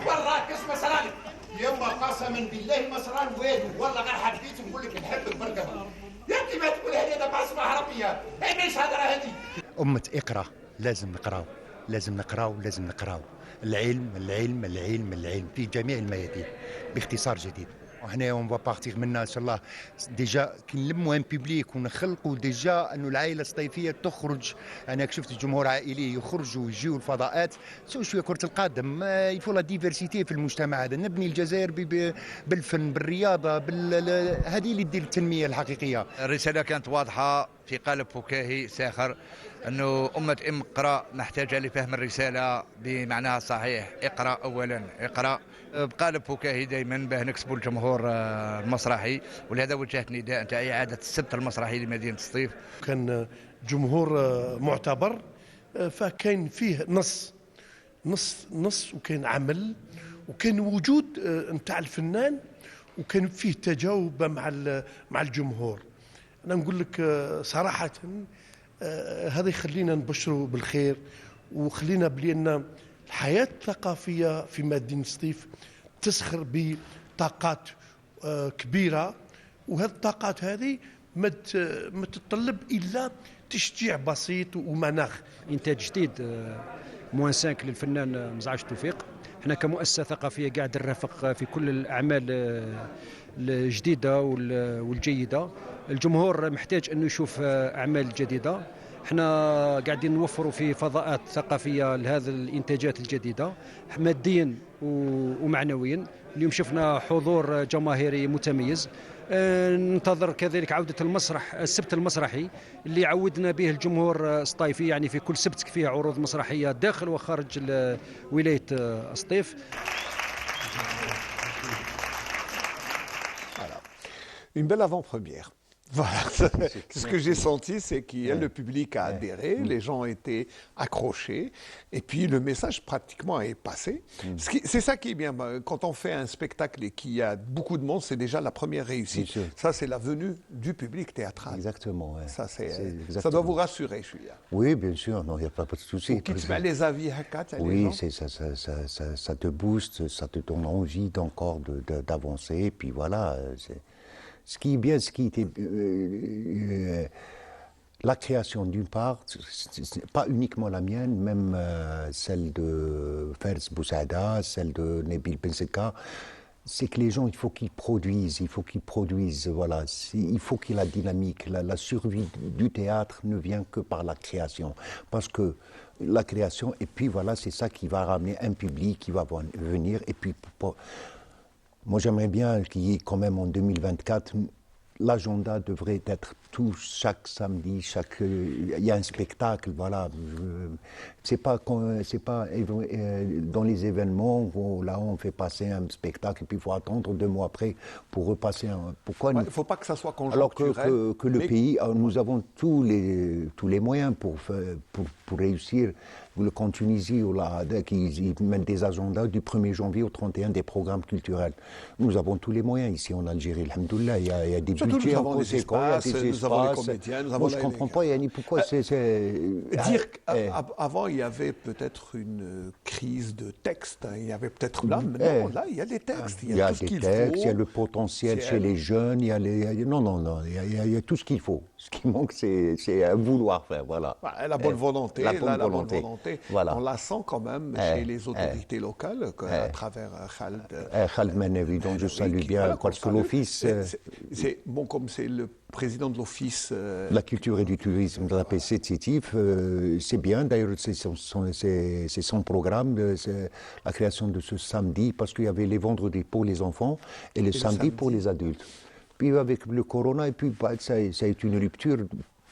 وراك كاش ما صرالك يما قسما بالله ما صرال والو والله غير حبيت نقول لك نحبك برك يا ودي ما تقولها لي هذا مع الصباح ربي ماهيش هضره هذه أمة اقرا لازم نقراو العلم في جميع الميادين باختصار جديد وهنا اون فا بارتيغ منا ان شاء الله ديجا كي نلموا ان بوبليك ونخلقوا ديجا انه العائله الصيفيه تخرج. انا شفت جمهور عائلي يخرجوا ويجيوا الفضاءات سووا شويه كره القدم يفو لا ديفيرسيتي في المجتمع هذا. نبني الجزائر بالفن بالرياضه هذه اللي تدير التنميه الحقيقيه. الرساله كانت واضحه في قالب فكاهي ساخر أنه أمة اقرأ نحتاج لفهم الرسالة بمعناها الصحيح. اقرأ أولا اقرأ بقالب فكاهي دائما باه نكسبوا الجمهور المسرحي ولهذا وجهت نداء نتاع إعادة السبت المسرحي لمدينة سطيف. كان جمهور معتبر فكان فيه نص وكان عمل وكان وجود نتاع الفنان وكان فيه تجاوب مع الجمهور. أنا نقول لك صراحة هذا يخلينا نبشروا بالخير وخلينا بلي الحياة الثقافية في مدينة سطيف تسخر بطاقات كبيرة وهذه الطاقات هذه ما تتطلب إلا تشجيع بسيط ومناخ. إنتاج جديد -5 للفنان مزعج توفيق. احنا كمؤسسة ثقافية قاعد نرافق في كل الأعمال الجديدة والجيدة. الجمهور محتاج أنه يشوف أعمال جديدة. احنا قاعدين نوفروا في فضاءات ثقافيه لهذه الانتاجات الجديده ماديا ومعنويا. اليوم شفنا حضور جماهيري متميز. ننتظر كذلك عودة المسرح، السبت المسرحي اللي عودنا به الجمهور السطايفي، يعني في كل سبت فيه عروض مسرحية داخل وخارج ولاية السطيف. Une belle avant-première. Voilà, ce que j'ai senti, c'est que le public a adhéré, les gens étaient accrochés, et puis le message pratiquement est passé. C'est ça qui est bien, quand on fait un spectacle et qu'il y a beaucoup de monde, c'est déjà la première réussite. Ça, c'est la venue du public théâtral. Exactement. Ouais. Ça doit vous rassurer, je suis là. Oui, bien sûr, non, il n'y a pas de souci. Les avis, oui, ça te booste, ça te donne envie encore d'avancer, et puis voilà. Ce qui est bien, ce qui était la création d'une part, c'est pas uniquement la mienne, même celle de Fers Boussada, celle de Nabil Benzeka, c'est que les gens, il faut qu'ils produisent, voilà, il faut qu'il y ait la dynamique. La survie du théâtre ne vient que par la création, parce que la création, et puis voilà, c'est ça qui va ramener un public qui va venir, et puis moi, j'aimerais bien qu'il y ait quand même en 2024, l'agenda devrait être chaque samedi, il y a un spectacle, voilà. C'est pas dans les événements où là on fait passer un spectacle et puis il faut attendre 2 mois après pour repasser un. Pourquoi il ne faut pas que ça soit conjoncturel. Alors que le pays, nous avons tous les moyens pour réussir. Qu'en Tunisie, ils mettent des agendas du 1er janvier au 31 des programmes culturels. Nous avons tous les moyens ici en Algérie, alhamdoulilah. Il y a des budgets en conséquence, il y a des espaces. Nous avons les comédiens, nous avons moi, je ne comprends pas, Yannick, pourquoi dire qu'avant, il y avait peut-être une crise de texte, il y avait peut-être là, mais non, là, il y a des textes. Il y a des textes, il y a le potentiel chez les jeunes, il y a il y a tout ce qu'il faut. Ce qui manque, c'est un vouloir faire, voilà. La bonne volonté, la bonne volonté. Voilà. On la sent quand même chez les autorités locales, à travers Khaled Menevi, dont je salue bien, parce que l'office... C'est bon, comme c'est le président de l'office... La culture et du tourisme de la PC de Sétif, c'est bien, d'ailleurs c'est son programme, c'est la création de ce samedi, parce qu'il y avait les vendredis pour les enfants et le samedi pour les adultes. Puis avec le corona, et puis ça a été une rupture.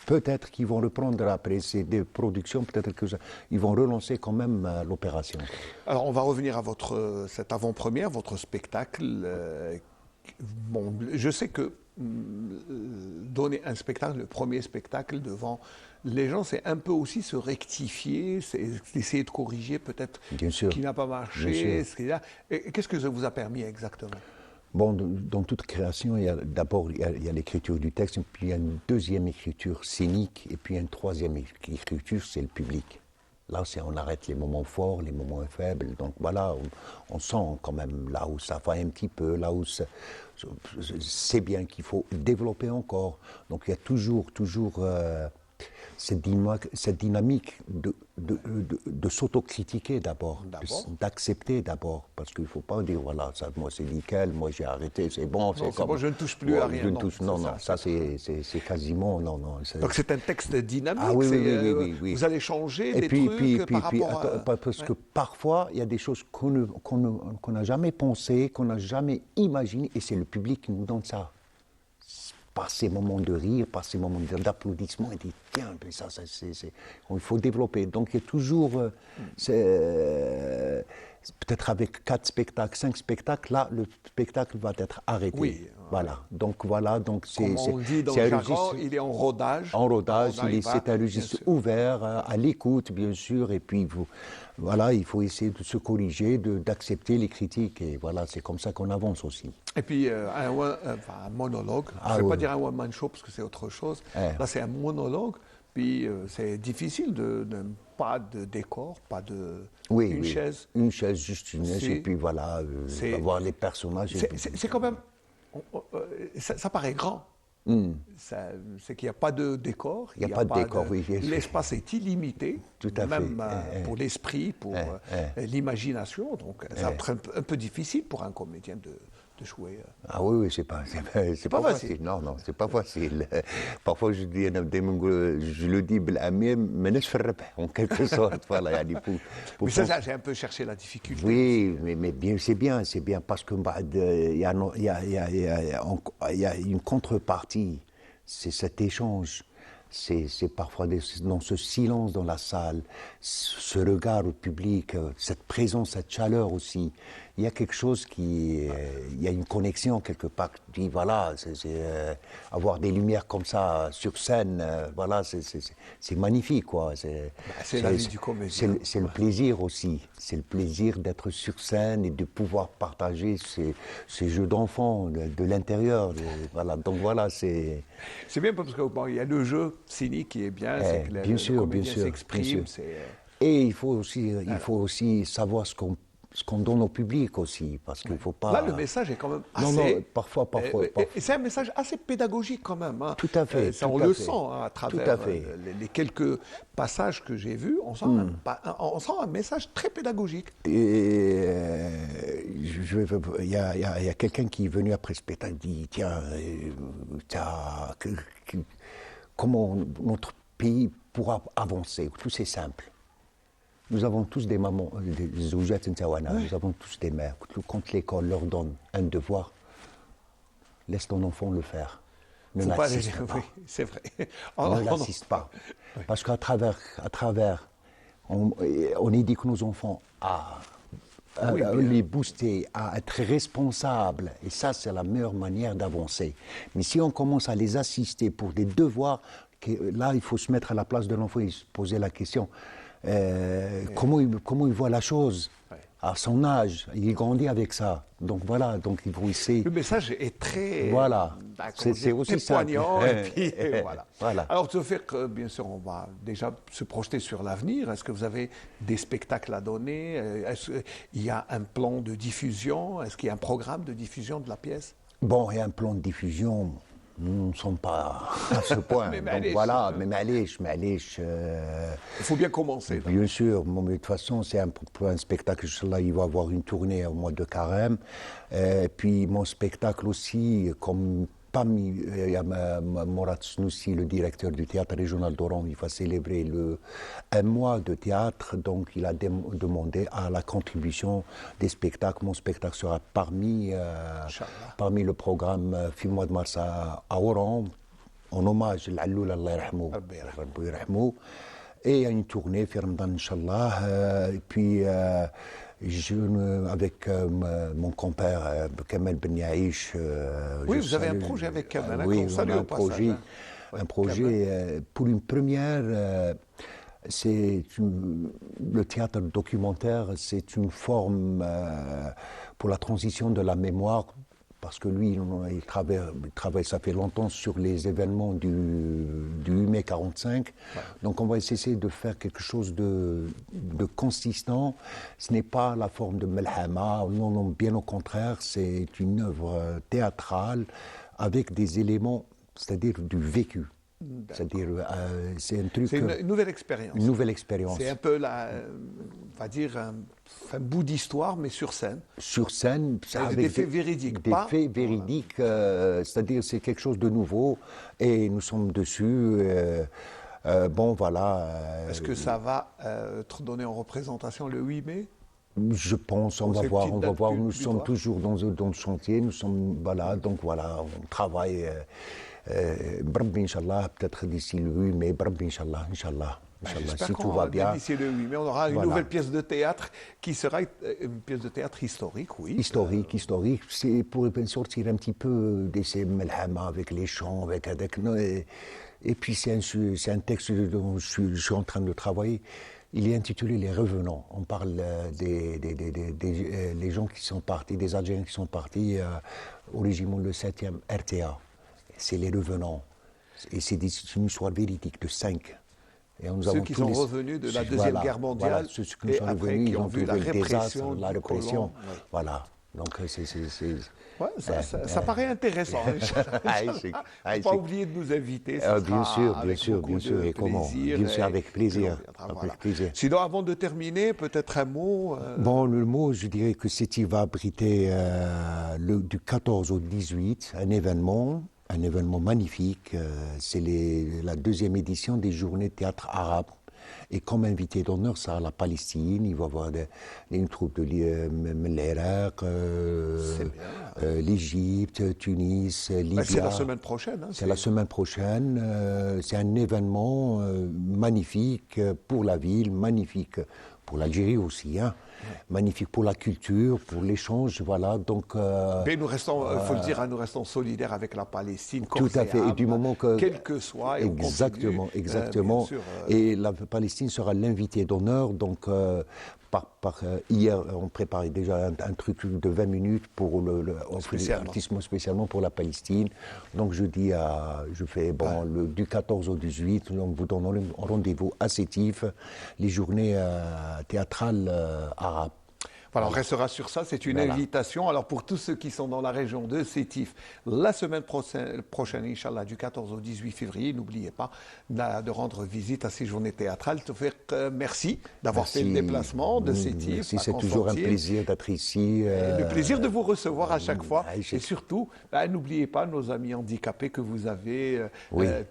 Peut-être qu'ils vont reprendre après ces des productions, peut-être qu'ils vont relancer quand même l'opération. Alors on va revenir à cette avant-première, votre spectacle. Bon, je sais que donner un spectacle, le premier spectacle devant les gens, c'est un peu aussi se rectifier, c'est essayer de corriger peut-être ce qui n'a pas marché. Qu'est-ce que ça vous a permis exactement ? Bon, dans toute création, d'abord il y a l'écriture du texte, puis il y a une deuxième écriture scénique, et puis une troisième écriture, c'est le public. Là, on arrête les moments forts, les moments faibles. Donc voilà, on sent quand même là où ça va un petit peu, là où c'est bien qu'il faut développer encore. Donc il y a toujours cette dynamique de s'autocritiquer d'abord, d'accepter d'abord, parce qu'il ne faut pas dire voilà, ça, moi c'est nickel, moi j'ai arrêté, c'est bon. Moi je ne touche plus à rien. Ça c'est quasiment non. Donc c'est un texte dynamique. Ah, oui. Vous allez changer des trucs par rapport à... Parce que parfois il y a des choses qu'on n'a jamais pensées, qu'on n'a jamais imaginées, et c'est le public qui nous donne ça. Par ces moments de rire, par ces moments d'applaudissement, il dit tiens, il faut développer. Donc il y a toujours, peut-être avec 4 spectacles, 5 spectacles, là le spectacle va être arrêté. Oui. Voilà. Donc comme on dit dans le jargon, il est en rodage. En rodage, c'est un registre ouvert, à l'écoute bien sûr, et puis voilà, il faut essayer de se corriger, d'accepter les critiques, et voilà, c'est comme ça qu'on avance aussi. Et puis un monologue, je ne vais pas dire un one-man show parce que c'est autre chose, là c'est un monologue, puis c'est difficile pas de décor, pas de... Une chaise. Une chaise, juste une chaise, et puis voilà, voir les personnages. C'est quand même... Ça paraît grand. C'est qu'il n'y a pas de décor. Il n'y a pas de décor, oui. L'espace est illimité, tout à même pour l'esprit, pour l'imagination. Donc, ça va être un peu difficile pour un comédien jouer. Ah oui, c'est pas facile. Non, c'est pas facile. Parfois, je le dis, en quelque sorte. Voilà, mais ça, j'ai un peu cherché la difficulté. Oui, mais bien, c'est bien, parce que il y a une contrepartie, c'est cet échange. C'est parfois dans ce silence dans la salle, ce regard au public, cette présence, cette chaleur aussi. Il y a quelque chose il y a une connexion quelque part. Je dis, voilà, avoir des lumières comme ça sur scène, voilà, c'est magnifique, quoi. C'est la vie du comédien. C'est le plaisir aussi. C'est le plaisir d'être sur scène et de pouvoir partager ces jeux d'enfants de l'intérieur. Voilà, donc voilà, c'est. C'est bien parce qu'il y a le jeu cynique qui est bien, c'est que le comédien s'exprime. Et il faut aussi savoir ce qu'on donne au public aussi, parce qu'il ne faut pas... Là, le message est quand même assez... Non, parfois. Et c'est un message assez pédagogique quand même. Hein. Tout à fait. On le sent à travers les quelques passages que j'ai vus, on sent un message très pédagogique. Et il y a quelqu'un qui est venu après le spectacle, dit, tiens, comment notre pays pourra avancer? Tout c'est simple. Nous avons tous des mamans, nous avons tous des mères. Quand l'école leur donne un devoir, laisse ton enfant le faire. Ne l'assiste pas. Oui, c'est vrai. Ne l'assiste pas. Parce qu'à travers, on éduque nos enfants à les booster, à être responsables. Et ça, c'est la meilleure manière d'avancer. Mais si on commence à les assister pour des devoirs, là, il faut se mettre à la place de l'enfant et se poser la question. Comment il voit la chose à son âge, il grandit avec ça. Donc voilà, donc il faut essayer. Le message est très c'est aussi poignant. Et puis, voilà. Alors, ça fait que, bien sûr, on va déjà se projeter sur l'avenir. Est-ce que vous avez des spectacles à donner? Est-ce qu'il y a un plan de diffusion? Est-ce qu'il y a un programme de diffusion de la pièce? Bon, il y a un plan de diffusion. Nous ne sommes pas à ce point. Donc voilà, mais معليش. Il faut bien commencer. Bien sûr, mais de toute façon, c'est un spectacle, là, il va avoir une tournée au mois de Carême. Et puis mon spectacle aussi, comme il y a Mourad Snoussi, le directeur du théâtre régional d'Oran, il va célébrer un mois de théâtre, donc il a demandé à la contribution des spectacles. Mon spectacle sera parmi le programme Film mois de mars à Oran, en hommage à l'Alloul, Allah yarhamou. Et il y a une tournée, Ramadan, Inch'Allah. Et puis, avec mon compère Kamel Ben Yaïch. Oui, vous avez un projet avec Kamel. Oui, on a un projet pour une première. Le théâtre documentaire, c'est une forme pour la transition de la mémoire. Parce que lui, il travaille, ça fait longtemps sur les événements du 8 mai 45. Donc on va essayer de faire quelque chose de consistant. Ce n'est pas la forme de Melhama, non, bien au contraire, c'est une œuvre théâtrale avec des éléments, c'est-à-dire du vécu. C'est-à-dire, c'est un truc... C'est une nouvelle expérience. Une nouvelle expérience. C'est un peu, on va dire, un bout d'histoire, mais sur scène. Sur scène, avec des faits véridiques. Des faits véridiques, c'est-à-dire c'est quelque chose de nouveau, et nous sommes dessus. Bon, voilà. Est-ce que ça va être donné en représentation le 8 mai? Je pense, on va voir. Nous sommes toujours dans le chantier, nous sommes, voilà, donc voilà, on travaille... Brabbi, Inch'Allah, peut-être d'ici le 8 mai, Brabbi, Inch'Allah, si tout va bien. D'ici le 8 mai, on aura une nouvelle pièce de théâtre qui sera une pièce de théâtre historique, oui. Historique. C'est pour sortir un petit peu de ces melhama avec les chants, et puis c'est un texte dont je suis en train de travailler. Il est intitulé Les Revenants. On parle des gens qui sont partis, des Algériens qui sont partis au régiment le 7e RTA. C'est les revenants. Et c'est une histoire véridique de 5. Et ceux qui sont revenus de la Deuxième Guerre mondiale, ceux qui sont revenus, ils ont vu la répression. Voilà. Donc, Ouais, ça paraît intéressant. Il ne faut pas oublier de nous inviter. Bien sûr. Et comment? Bien sûr, avec plaisir. Sinon, avant de terminer, peut-être un mot. Bon, le mot, je dirais que Sétif va abriter du 14 au 18 un événement magnifique. C'est la deuxième édition des Journées de théâtre arabe. Et comme invité d'honneur, ça la Palestine. Il va y avoir une troupe de l'Irak, l'Égypte, Tunis, Libye. C'est la semaine prochaine. C'est la semaine prochaine. C'est un événement magnifique pour la ville, magnifique pour l'Algérie aussi. Magnifique pour la culture, pour l'échange, voilà. Donc, mais nous restons, il faut le dire, nous restons solidaires avec la Palestine. Tout à fait. Et du moment que, quel que soit, et exactement. Sûr, et la Palestine sera l'invité d'honneur. Donc, hier, on préparait déjà un truc de 20 minutes pour spécialement pour la Palestine. Donc, je fais du 14 au 18, donc vous donnons rendez-vous à Sétif, les journées théâtrales arabes. Voilà, on restera sur ça, c'est une invitation. Alors pour tous ceux qui sont dans la région de Sétif, la semaine prochaine, Inch'Allah, du 14 au 18 février, n'oubliez pas de rendre visite à ces journées théâtrales. Merci d'avoir fait le déplacement de Sétif. Merci, c'est toujours un plaisir d'être ici. Le plaisir de vous recevoir à chaque fois. Et surtout, n'oubliez pas nos amis handicapés que vous avez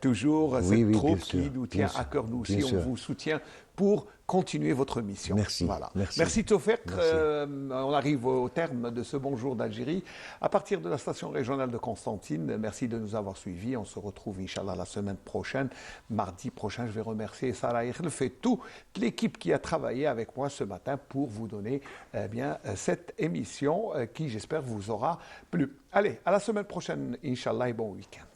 toujours, cette troupe qui nous tient à cœur. Nous aussi, on vous soutient pour continuer votre mission. Merci. Voilà. Merci Tofek. On arrive au terme de ce Bonjour d'Algérie. À partir de la station régionale de Constantine, merci de nous avoir suivis. On se retrouve, Inch'Allah, la semaine prochaine. Mardi prochain, je vais remercier Sarah Ikhlef et toute l'équipe qui a travaillé avec moi ce matin pour vous donner cette émission qui, j'espère, vous aura plu. Allez, à la semaine prochaine, Inch'Allah, et bon week-end.